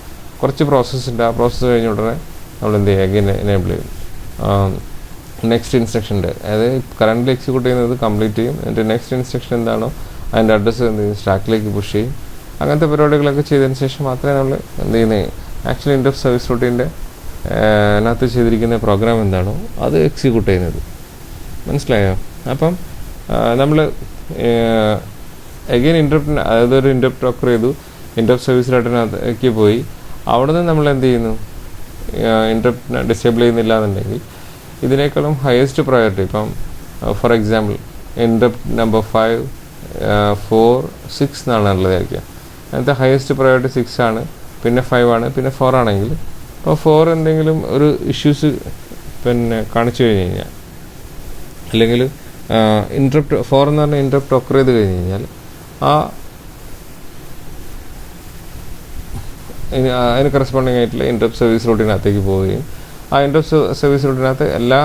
കുറച്ച് പ്രോസസ്സ് ഉണ്ട്, ആ പ്രോസസ്സ് കഴിഞ്ഞ ഉടനെ നമ്മൾ എന്ത് ചെയ്യും, അഗൈൻ എനേബിൾ ചെയ്യും. നെക്സ്റ്റ് ഇൻസ്ട്രക്ഷൻ ഉണ്ട്, അതായത് കറൻ്റ് എക്സിക്യൂട്ട് ചെയ്യുന്നത് കംപ്ലീറ്റ് ചെയ്യും. എന്നിട്ട് നെക്സ്റ്റ് ഇൻസ്ട്രക്ഷൻ എന്താണോ അതിൻ്റെ അഡ്രസ്സ് എന്ത് ചെയ്യും, സ്റ്റാക്കിലേക്ക് പുഷ് ചെയ്യും. അങ്ങനത്തെ പരിപാടികളൊക്കെ ചെയ്തതിന് ശേഷം മാത്രമേ നമ്മൾ എന്ത് ചെയ്യുന്നത്, ആക്ച്വലി ഇൻട്രപ്റ്റ് സർവീസ് റൂട്ടിൻ്റെ അതിനകത്ത് ചെയ്തിരിക്കുന്ന പ്രോഗ്രാം എന്താണോ അത് എക്സിക്യൂട്ട് ചെയ്യുന്നത്. മനസ്സിലായോ? അപ്പം നമ്മൾ അഗെയിൻ ഇൻട്രപ്റ്റിന്, അതായത് ഒരു ഇൻട്രപ്റ്റ് ഒക്കർ ചെയ്തു, ഇൻട്രപ്റ്റ് സർവീസ് റൂട്ടിനകത്തേക്ക് പോയി, അവിടെ നിന്ന് നമ്മൾ എന്ത് ചെയ്യുന്നു, ഇൻട്രപ്റ്റിനെ ഡിസേബിൾ ചെയ്യുന്നില്ല എന്നുണ്ടെങ്കിൽ ഇതിനേക്കാളും ഹയസ്റ്റ് പ്രയോറിറ്റി, ഇപ്പം ഫോർ എക്സാമ്പിൾ ഇൻട്രപ്റ്റ് നമ്പർ 5, 4, 6 എന്നാണ് ഉള്ളതായിരിക്കുക. അതിനകത്ത് ഹയസ്റ്റ് പ്രയോറിറ്റി 6 ആണ്, പിന്നെ 5 ആണ്, പിന്നെ 4 ആണെങ്കിൽ അപ്പോൾ ഫോർ എന്തെങ്കിലും ഒരു ഇഷ്യൂസ് പിന്നെ കാണിച്ചു കഴിഞ്ഞ് കഴിഞ്ഞാൽ, അല്ലെങ്കിൽ ഇൻറ്ററപ്റ്റ് ഫോർ എന്ന് പറഞ്ഞാൽ ഇൻറ്ററപ്റ്റ് ഒക്കർ ചെയ്ത് കഴിഞ്ഞ് കഴിഞ്ഞാൽ അതിന് കറസ്പോണ്ടിങ് ആയിട്ടുള്ള ഇൻറ്ററപ്റ്റ് സർവീസ് റൂട്ടിനകത്തേക്ക് പോവുകയും ആ ഇൻറ്ററപ്റ്റ് സർവീസ് റൂട്ടിനകത്ത് എല്ലാ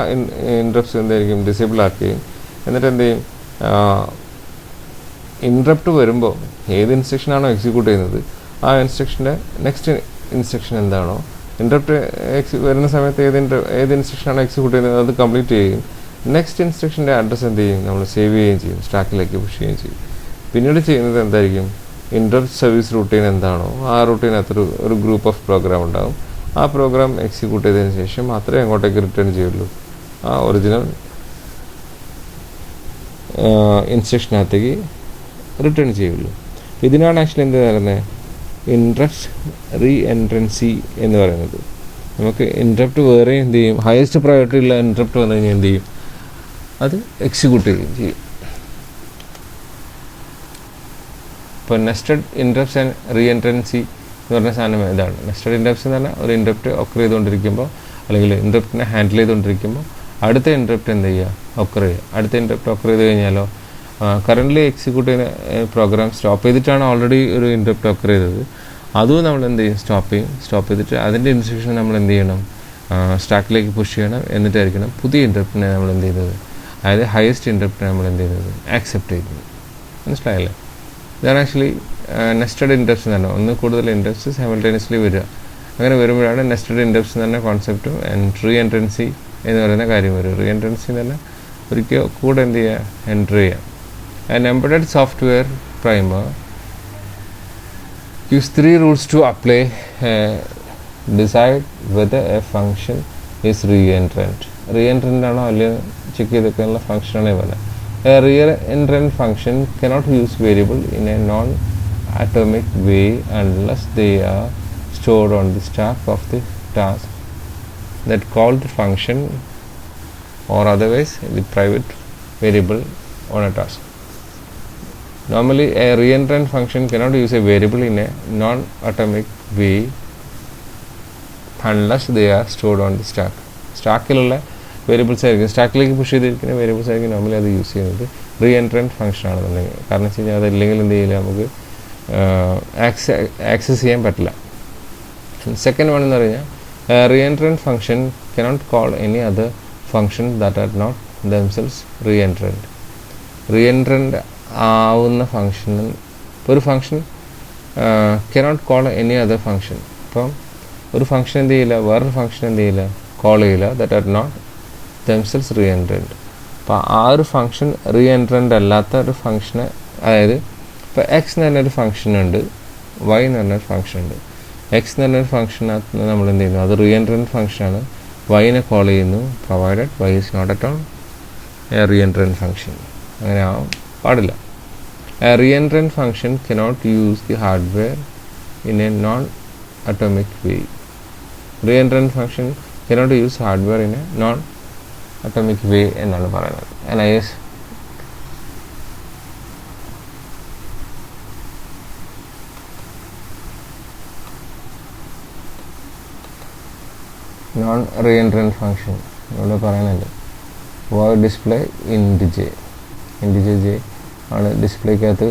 ഇൻറ്ററപ്റ്റ്സും എന്തായിരിക്കും ഡിസേബിൾ ആക്കുകയും, എന്നിട്ട് എന്ത് ചെയ്യും, ഇൻറ്ററപ്റ്റ് വരുമ്പോൾ ഏത് ഇൻസ്ട്രക്ഷനാണോ എക്സിക്യൂട്ട് ചെയ്യുന്നത് ആ ഇൻസ്ട്രക്ഷൻ്റെ നെക്സ്റ്റ് ഇൻസ്ട്രക്ഷൻ എന്താണോ, ഇൻറ്ററപ്റ്റ് വരുന്ന സമയത്ത് ഏത് ഇൻസ്ട്രക്ഷനാണോ എക്സിക്യൂട്ട് ചെയ്യുന്നത് അത് കംപ്ലീറ്റ് ചെയ്യുകയും നെക്സ്റ്റ് ഇൻസ്ട്രക്ഷൻ്റെ അഡ്രസ്സ് എന്ത് ചെയ്യും, നമ്മൾ സേവ് ചെയ്യുകയും ചെയ്യും, സ്റ്റാക്കിലേക്ക് പുഷ് ചെയ്യുകയും ചെയ്യും. പിന്നീട് ചെയ്യുന്നത് എന്തായിരിക്കും, ഇൻറ്ററപ്റ്റ് സർവീസ് റൂട്ടീൻ എന്താണോ ആ റൂട്ടീനകത്തൊരു ഒരു ഗ്രൂപ്പ് ഓഫ് പ്രോഗ്രാം ഉണ്ടാകും. ആ പ്രോഗ്രാം എക്സിക്യൂട്ട് ചെയ്തതിന് ശേഷം മാത്രമേ അങ്ങോട്ടേക്ക് റിട്ടേൺ ചെയ്യുള്ളൂ, ആ ഒറിജിനൽ ഇൻസ്ട്രക്ഷനകത്തേക്ക് റിട്ടേൺ ചെയ്യുള്ളൂ. ഇതിനാണ് ആക്ച്വലി എന്ത് പറയുന്നത്, ഇൻറ്ററപ്റ്റ് റീ എൻട്രൻസി എന്ന് പറയുന്നത്. നമുക്ക് ഇൻറ്ററപ്റ്റ് വേറെ എന്ത് ചെയ്യും, ഹയസ്റ്റ് പ്രയോറിറ്റി ഉള്ള ഇൻറ്ററപ്റ്റ് വന്നു കഴിഞ്ഞാൽ എന്ത് ചെയ്യും, അത് എക്സിക്യൂട്ട് ചെയ്യുകയും ചെയ്യും. ഇപ്പോൾ നെസ്റ്റഡ് ഇൻറ്ററപ്റ്റ്സ് ആൻഡ് റീ എൻട്രൻസി എന്ന് പറഞ്ഞ സാധനം ഇതാണ്. നെസ്റ്റഡ് ഇൻറ്ററപ്റ്റ്സ് എന്ന് പറഞ്ഞാൽ ഒരു ഇൻറ്ററപ്റ്റ് ഒക്കർ ചെയ്തുകൊണ്ടിരിക്കുമ്പോൾ, അല്ലെങ്കിൽ ഇൻറ്ററപ്റ്റിനെ ഹാൻഡിൽ ചെയ്തുകൊണ്ടിരിക്കുമ്പോൾ അടുത്ത ഇൻറ്ററപ്റ്റ് എന്ത് ചെയ്യുക, ഒക്കർ ചെയ്യുക. അടുത്ത ഇൻറ്ററപ്റ്റ് ഒക്കർ ചെയ്ത് കഴിഞ്ഞാലോ കറൻ്റ്ലി എക്സിക്യൂട്ട് ചെയ്യുന്ന പ്രോഗ്രാം സ്റ്റോപ്പ് ചെയ്തിട്ടാണ് ഓൾറെഡി ഒരു ഇൻറ്ററപ്റ്റ് ഒക്കർ ചെയ്തത്, അതും നമ്മൾ എന്ത് ചെയ്യും, സ്റ്റോപ്പ് ചെയ്തിട്ട് അതിൻ്റെ ഇൻസ്ട്രക്ഷൻ നമ്മൾ എന്ത് ചെയ്യണം, സ്റ്റാക്കിലേക്ക് പുഷ് ചെയ്യണം. എന്നിട്ടായിരിക്കണം പുതിയ ഇൻറ്ററപ്റ്റിനെ നമ്മൾ എന്ത് ചെയ്തത്, അതായത് ഹയസ്റ്റ് ഇൻറ്ററപ്റ്റിനെ നമ്മൾ എന്ത് ചെയ്തത്, ആക്സെപ്റ്റ് ചെയ്തത്. മനസ്സിലായല്ലേ? ഇതാണ് ആക്ച്വലി നെസ്റ്റഡ് ഇൻറ്ററപ്റ്റ്സ് എന്ന് പറഞ്ഞാൽ ഒന്ന് കൂടുതൽ ഇൻറ്ററപ്റ്റ്സ് സൈമൾട്ടേനിയസ്ലി വരിക. അങ്ങനെ വരുമ്പോഴാണ് നെസ്റ്റഡ് ഇൻറ്ററപ്റ്റ്സ് എന്ന് പറഞ്ഞ കോൺസെപ്റ്റും റീ എൻട്രൻസി എന്ന് പറയുന്ന കാര്യം വരും. റീ എൻട്രൻസി എന്ന് പറഞ്ഞാൽ ഒരിക്കൽ കൂടെ എന്ത് ചെയ്യുക, എൻ്റർ ചെയ്യാം. An embedded software primer gives 3 rules to apply, decide whether a function is re-entrant. Re-entrant ആണോ അല്ലയോ ചെക്ക് ചെയ്തൊക്കെയുള്ള ഫംഗ്ഷനാണ് പറഞ്ഞത്. A re-entrant function cannot use variable in a non-atomic way unless they are stored on the stack of the task that called the function, or otherwise the private variable on a task. Normally, a re-entrant function cannot use a variable in a non-atomic way unless they are stored on the stack. സ്റ്റാക്കിലുള്ള variables ആയിരിക്കും, സ്റ്റാക്കിലേക്ക് push ചെയ്തിരിക്കുന്ന variables ആയിരിക്കും normally അത് use ചെയ്യുന്നത്. Re entrant function ആണെന്നുണ്ടെങ്കിൽ, കാരണം വെച്ച് കഴിഞ്ഞാൽ അതല്ലെങ്കിൽ എന്ത് ചെയ്യില്ല, നമുക്ക് ആക്സസ് ചെയ്യാൻ പറ്റില്ല. സെക്കൻഡ് വൺ എന്ന് പറഞ്ഞാൽ reentrant function cannot call any other function that are not themselves reentrant. Reentrant ആവുന്ന ഫംഗ്ഷന് ഒരു function cannot call any other function. അപ്പം ഒരു ഫംഗ്ഷൻ എന്ത് ചെയ്യില്ല, വേറൊരു ഫംഗ്ഷൻ എന്ത് ചെയ്യില്ല, കോൾ ചെയ്യില്ല, that are not themselves reentrant. അപ്പോൾ ആ ഒരു ഫംഗ്ഷൻ റീ എൻട്രൻറ്റ് അല്ലാത്ത ഒരു ഫംഗ്ഷന്, അതായത് ഇപ്പോൾ എക്സ് എന്ന് പറഞ്ഞൊരു ഫംഗ്ഷനുണ്ട്, വൈ എന്ന് പറഞ്ഞൊരു ഫംഗ്ഷൻ ഉണ്ട്. എക്സ് എന്ന് പറഞ്ഞൊരു ഫംഗ്ഷനകത്ത് നിന്ന് നമ്മൾ എന്ത് ചെയ്യുന്നു, അത് റീ എൻട്രൻറ്റ് ഫംഗ്ഷനാണ്, വൈനെ കോൾ ചെയ്യുന്നു, provided Y is not at all a reentrant function. അങ്ങനെ ആവാൻ പാടില്ല. A re-entrant function cannot use the hardware in a non-atomic way. Re-entrant function cannot use hardware in a non-atomic way എന്നാണ് പറയുന്നത്. NIS non റീഎൻട്രൻറ്റ് function ഇവിടെ പറയുന്നുണ്ട്. void display int j ആണ് ഡിസ്പ്ലേക്കകത്ത്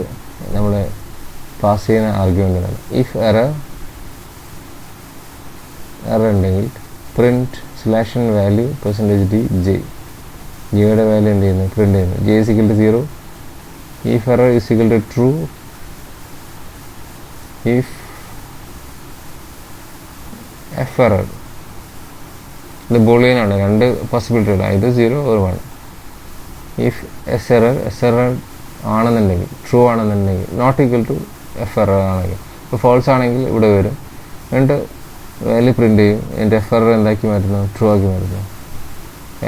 നമ്മൾ pass ചെയ്യുന്ന ആർഗ്യുമെൻ്റാണ്. ഇഫ് എറർ ഉണ്ടെങ്കിൽ print /n value %d j, ജിയുടെ value എന്ത് ചെയ്യുന്നു, പ്രിൻറ്റ് ചെയ്യുന്നു. j is equal to 0. if error is equal to true, if f error ഇത് ബോളിയൻ ആണ്, രണ്ട് പോസിബിലിറ്റി ഉണ്ട്, ഇത് 0 or 1. if s error ആണെന്നുണ്ടെങ്കിൽ, ട്രൂ ആണെന്നുണ്ടെങ്കിൽ, not equal to F error ആണെങ്കിൽ, ഇപ്പോൾ ഫോൾസ് ആണെങ്കിൽ ഇവിടെ വരും, എന്നിട്ട് വാല്യൂ പ്രിൻറ്റ് ചെയ്യും, എന്നിട്ട് എഫ് എറർ എന്താക്കി മാറ്റുന്നു, ട്രൂ ആക്കി മാറ്റുന്നു.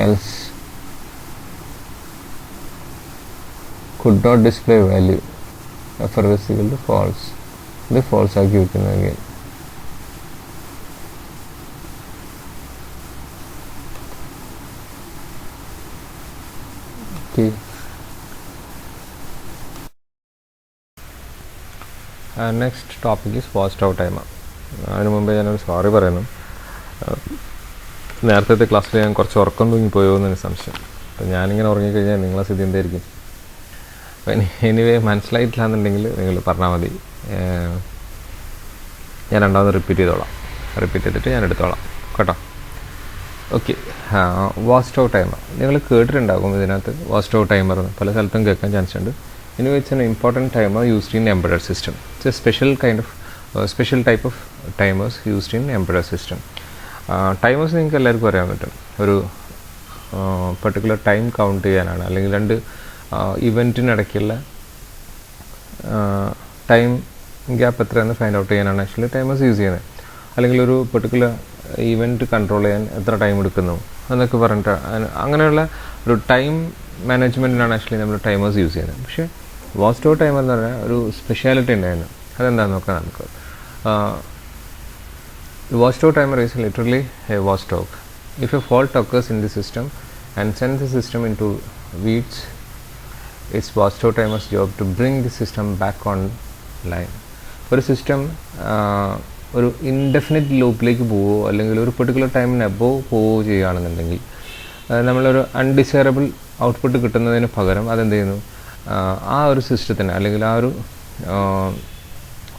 Else could not display value, if error is equal to false, ഇത് ഫോൾസ് ആക്കി വെക്കുന്നതെങ്കിൽ. Next topic is post out timer. അതിന് മുമ്പേ ഞാനൊരു സോറി പറയുന്നു. നേരത്തെ ക്ലാസ്സിൽ ഞാൻ കുറച്ച് ഉറക്കം തൂങ്ങിപ്പോയോ എന്നൊരു സംശയം. അപ്പോൾ ഞാനിങ്ങനെ ഉറങ്ങിക്കഴിഞ്ഞാൽ നിങ്ങളെ സ്ഥിതി എന്തായിരിക്കും? അപ്പോൾ എനിവേ മനസ്സിലായിട്ടില്ല എന്നുണ്ടെങ്കിൽ നിങ്ങൾ പറഞ്ഞാൽ മതി, ഞാൻ രണ്ടാമത് റിപ്പീറ്റ് ചെയ്തിട്ട് ഞാൻ എടുത്തോളാം കേട്ടോ. ഓക്കെ, വാച്ച് ടോക്ക് ടൈമർ നിങ്ങൾ കേട്ടിട്ടുണ്ടാകും. ഇതിനകത്ത് വാച്ച് ടോക്ക് ടൈമർ പല സ്ഥലത്തും കേൾക്കാൻ ചാൻസ് ഉണ്ട്. ഇനി വെച്ച് an important timer used in embedded system. It's a special type of timers used in embedded system. Timers നിങ്ങൾക്ക് എല്ലാവർക്കും അറിയാൻ പറ്റും. ഒരു പെർട്ടിക്കുലർ ടൈം കൗണ്ട് ചെയ്യാനാണ്, അല്ലെങ്കിൽ രണ്ട് ഇവൻറ്റിനിടയ്ക്കുള്ള ടൈം ഗ്യാപ്പ് എത്രയെന്ന് ഫൈൻഡ് ഔട്ട് ചെയ്യാനാണ് ആക്ച്വലി ടൈമേഴ്സ് യൂസ് ചെയ്യുന്നത്. അല്ലെങ്കിൽ ഒരു പെർട്ടിക്കുലർ ഇവൻറ്റ് കൺട്രോൾ ചെയ്യാൻ എത്ര ടൈം എടുക്കുന്നു എന്നൊക്കെ പറഞ്ഞിട്ട് അങ്ങനെയുള്ള ഒരു ടൈം മാനേജ്മെൻറ്റിനാണ് ആക്ച്വലി നമ്മൾ ടൈമേഴ്സ് യൂസ് ചെയ്യുന്നത്. പക്ഷേ വാച്ച് ടോക്ക് ടൈമർ എന്ന് പറഞ്ഞാൽ ഒരു സ്പെഷ്യാലിറ്റി ഉണ്ടായിരുന്നു. അതെന്താണെന്ന് നോക്കാം നമുക്ക്. Watch talk timer is literally A watch talk. If A fault occurs in the system and sends the system into weeds, it's watch tower timer's job to bring the system back on line. ഒരു system ഒരു indefinite ലൂപ്പിലേക്ക് പോവുകയോ അല്ലെങ്കിൽ ഒരു particular ടൈമിന് above പോവുകയോ ചെയ്യുകയാണെന്നുണ്ടെങ്കിൽ നമ്മളൊരു undesirable output കിട്ടുന്നതിന് പകരം അതെന്ത് ചെയ്യുന്നു, ആ ഒരു സിസ്റ്റത്തിന് അല്ലെങ്കിൽ ആ ഒരു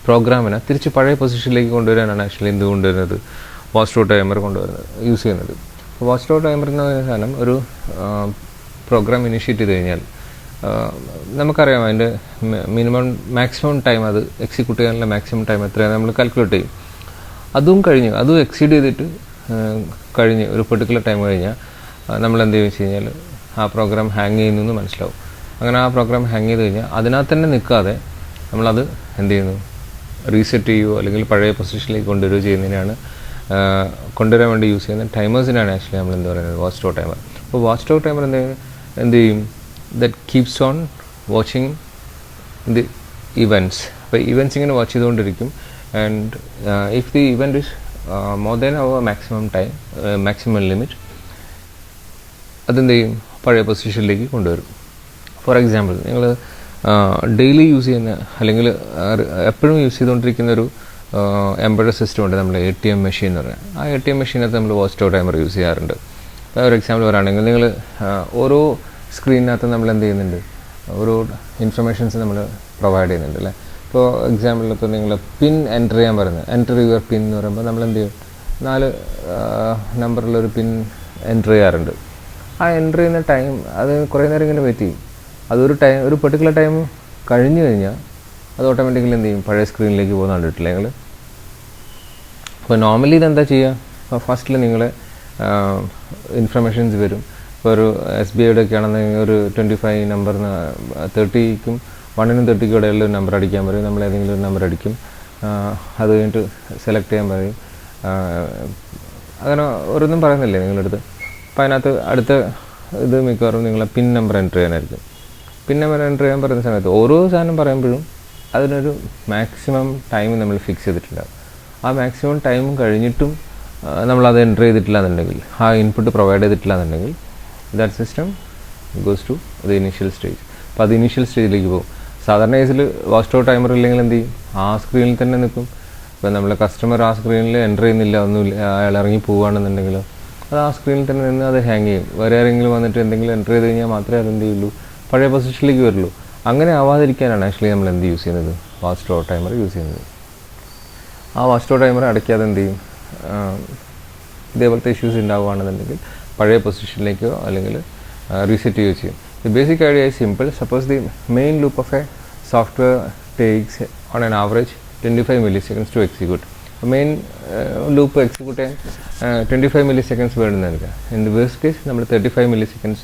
പ്രോഗ്രാമിനെ തിരിച്ച് പഴയ പൊസിഷനിലേക്ക് കൊണ്ടുവരാനാണ് ആക്ച്വലി എന്ത് കൊണ്ടുവരുന്നത്, വാച്ച് ടോക്ക് ടൈമർ യൂസ് ചെയ്യുന്നത്. അപ്പോൾ വാച്ച് ടോക്ക് ടൈമർ എന്ന് പറയുന്ന സാധനം ഒരു പ്രോഗ്രാം ഇനിഷ്യേറ്റ് ചെയ്ത് കഴിഞ്ഞാൽ നമുക്കറിയാം അതിൻ്റെ മാക്സിമം ടൈം, അത് എക്സിക്യൂട്ട് ചെയ്യാനുള്ള മാക്സിമം ടൈം എത്രയാണ് നമ്മൾ കാൽക്കുലേറ്റ് ചെയ്യും. അതും എക്സീഡ് ചെയ്തിട്ട് കഴിഞ്ഞ് ഒരു പെർട്ടിക്കുലർ ടൈം കഴിഞ്ഞാൽ നമ്മൾ എന്ത് ചെയ്യുക വെച്ച് കഴിഞ്ഞാൽ ആ പ്രോഗ്രാം ഹാങ് ചെയ്യുന്നു എന്ന് മനസ്സിലാവും. അങ്ങനെ ആ പ്രോഗ്രാം ഹാങ് ചെയ്ത് കഴിഞ്ഞാൽ അതിനകത്ത് തന്നെ നിൽക്കാതെ നമ്മളത് എന്ത് ചെയ്യുന്നു, റീസെറ്റ് ചെയ്യുകയോ അല്ലെങ്കിൽ പഴയ പൊസിഷനിലേക്ക് കൊണ്ടുവരികയോ ചെയ്യുന്നതിനാണ് കൊണ്ടുവരാൻ വേണ്ടി യൂസ് ചെയ്യുന്ന ടൈമേഴ്സിനാണ് ആക്ച്വലി നമ്മൾ എന്താ പറയുന്നത് വാച്ച് ടോക്ക് ടൈമർ. അപ്പോൾ വാച്ച് ടോക്ക് ടൈമർ എന്ത് ചെയ്യും, that keeps on watching the events. അപ്പോൾ ഇവൻറ്റ്സ് ഇങ്ങനെ വാച്ച് ചെയ്തുകൊണ്ടിരിക്കും. And if the event is more than our maximum limit, അതെന്ത് ചെയ്യും, പഴയ പൊസിഷനിലേക്ക് കൊണ്ടുവരും. ഫോർ എക്സാമ്പിൾ, നിങ്ങൾ ഡെയിലി യൂസ് ചെയ്യുന്ന അല്ലെങ്കിൽ എപ്പോഴും യൂസ് ചെയ്തുകൊണ്ടിരിക്കുന്ന ഒരു എംബഡഡ് സിസ്റ്റം ഉണ്ട്, നമ്മുടെ ATM മെഷീൻ എന്ന് പറയുന്നത്. ആ ATM മെഷീനകത്ത് നമ്മൾ വാച്ച് ടോക്ക് ടൈമർ യൂസ് ചെയ്യാറുണ്ട്. അപ്പോൾ ഒരു എക്സാമ്പിൾ പറയുകയാണെങ്കിൽ നിങ്ങൾ ഓരോ സ്ക്രീനിനകത്ത് നമ്മൾ എന്ത് ചെയ്യുന്നുണ്ട്, ഓരോ ഇൻഫർമേഷൻസ് നമ്മൾ പ്രൊവൈഡ് ചെയ്യുന്നുണ്ട് അല്ലേ. ഇപ്പോൾ എക്സാമ്പിളിൽ ഇപ്പോൾ നിങ്ങൾ പിൻ എൻ്റർ ചെയ്യാൻ പറയുന്നത്, എൻ്റർ യുവർ പിൻ എന്ന് പറയുമ്പോൾ നമ്മൾ എന്ത് ചെയ്യും, 4 നമ്പറിലൊരു പിൻ എൻ്റർ ചെയ്യാറുണ്ട്. ആ എൻ്റർ ചെയ്യുന്ന ടൈം അത് കുറേ നേരം ഇങ്ങനെ വെയിറ്റ് ചെയ്യും. ഒരു പെർട്ടിക്കുലർ ടൈം കഴിഞ്ഞു കഴിഞ്ഞാൽ അത് ഓട്ടോമാറ്റിക്കലി എന്ത് ചെയ്യും, പഴയ സ്ക്രീനിലേക്ക് പോകുന്ന കണ്ടിട്ടില്ല നിങ്ങൾ. അപ്പോൾ നോർമലി ഇതെന്താ ചെയ്യുക, അപ്പോൾ ഫസ്റ്റിൽ നിങ്ങൾ ഇൻഫർമേഷൻസ് വരും. ഇപ്പോൾ ഒരു SBIയുടെ ഒക്കെ ആണെന്നെങ്കിൽ ഒരു 25 നമ്പറിന് 30ക്കും 1നും 30ക്കും ഇടയിലുള്ള ഒരു നമ്പർ അടിക്കാൻ പറയും. നമ്മൾ ഏതെങ്കിലും ഒരു നമ്പർ അടിക്കും, അത് കഴിഞ്ഞിട്ട് സെലക്ട് ചെയ്യാൻ പറയും. അങ്ങനെ ഓരോന്നും പറയുന്നില്ലേ നിങ്ങളുടെ അടുത്ത്. അപ്പോൾ അതിനകത്ത് അടുത്ത ഇത് മിക്കവാറും നിങ്ങളെ pin number enter ചെയ്യാനായിരിക്കും. Pin number enter ചെയ്യാൻ പറയുന്ന സമയത്ത് ഓരോ സാധനം പറയുമ്പോഴും അതിനൊരു മാക്സിമം ടൈം നമ്മൾ ഫിക്സ് ചെയ്തിട്ടുണ്ടാകും. ആ മാക്സിമം ടൈം കഴിഞ്ഞിട്ടും നമ്മളത് എൻ്റർ ചെയ്തിട്ടില്ല എന്നുണ്ടെങ്കിൽ, ആ ഇൻപുട്ട് പ്രൊവൈഡ് ചെയ്തിട്ടില്ല എന്നുണ്ടെങ്കിൽ that system goes to the initial stage. അപ്പോൾ അത് ഇനീഷ്യൽ സ്റ്റേജിലേക്ക് പോകും. സാധാരണ കേസിൽ വാച്ച് ടോക്ക് ടൈമർ ഇല്ലെങ്കിൽ എന്ത് ചെയ്യും, ആ സ്ക്രീനിൽ തന്നെ നിൽക്കും. ഇപ്പോൾ നമ്മളെ കസ്റ്റമർ ആ സ്ക്രീനിൽ എൻ്റർ ചെയ്യുന്നില്ല, ഒന്നുമില്ല, അയാൾ ഇറങ്ങി പോവുകയാണെന്നുണ്ടെങ്കിലോ അത് ആ സ്ക്രീനിൽ തന്നെ നിന്ന് അത് ഹാങ് ചെയ്യും. വേറെ ആരെങ്കിലും വന്നിട്ട് എന്തെങ്കിലും എൻ്റർ ചെയ്ത് കഴിഞ്ഞാൽ മാത്രമേ അത് എന്ത് ചെയ്യുള്ളൂ, പഴയ പൊസിഷനിലേക്ക് വരുള്ളൂ. അങ്ങനെ ആവാതിരിക്കാനാണ് ആക്ച്വലി നമ്മൾ എന്ത് യൂസ് ചെയ്യുന്നത്, വാച്ച് ടോക്ക് ടൈമർ യൂസ് ചെയ്യുന്നത്. ആ വാച്ച് ടോക്ക് ടൈമർ അടയ്ക്കാതെ എന്ത് ചെയ്യും, ഇതേപോലത്തെ ഇഷ്യൂസ് ഉണ്ടാവുകയാണെന്നുണ്ടെങ്കിൽ പഴയ പൊസിഷനിലേക്കോ അല്ലെങ്കിൽ റീസെറ്റ് ചെയ്യുകയോ ചെയ്യും. The basic idea is simple. Suppose the main loop of a software takes on an average 25 milliseconds to execute. Main loop execute ചെയ്യാൻ 25 milliseconds വേണമെന്ന് വിചാരിക്കാം. ഇൻ ദി വേസ്റ്റ് കേസ് നമ്മൾ 35 milliseconds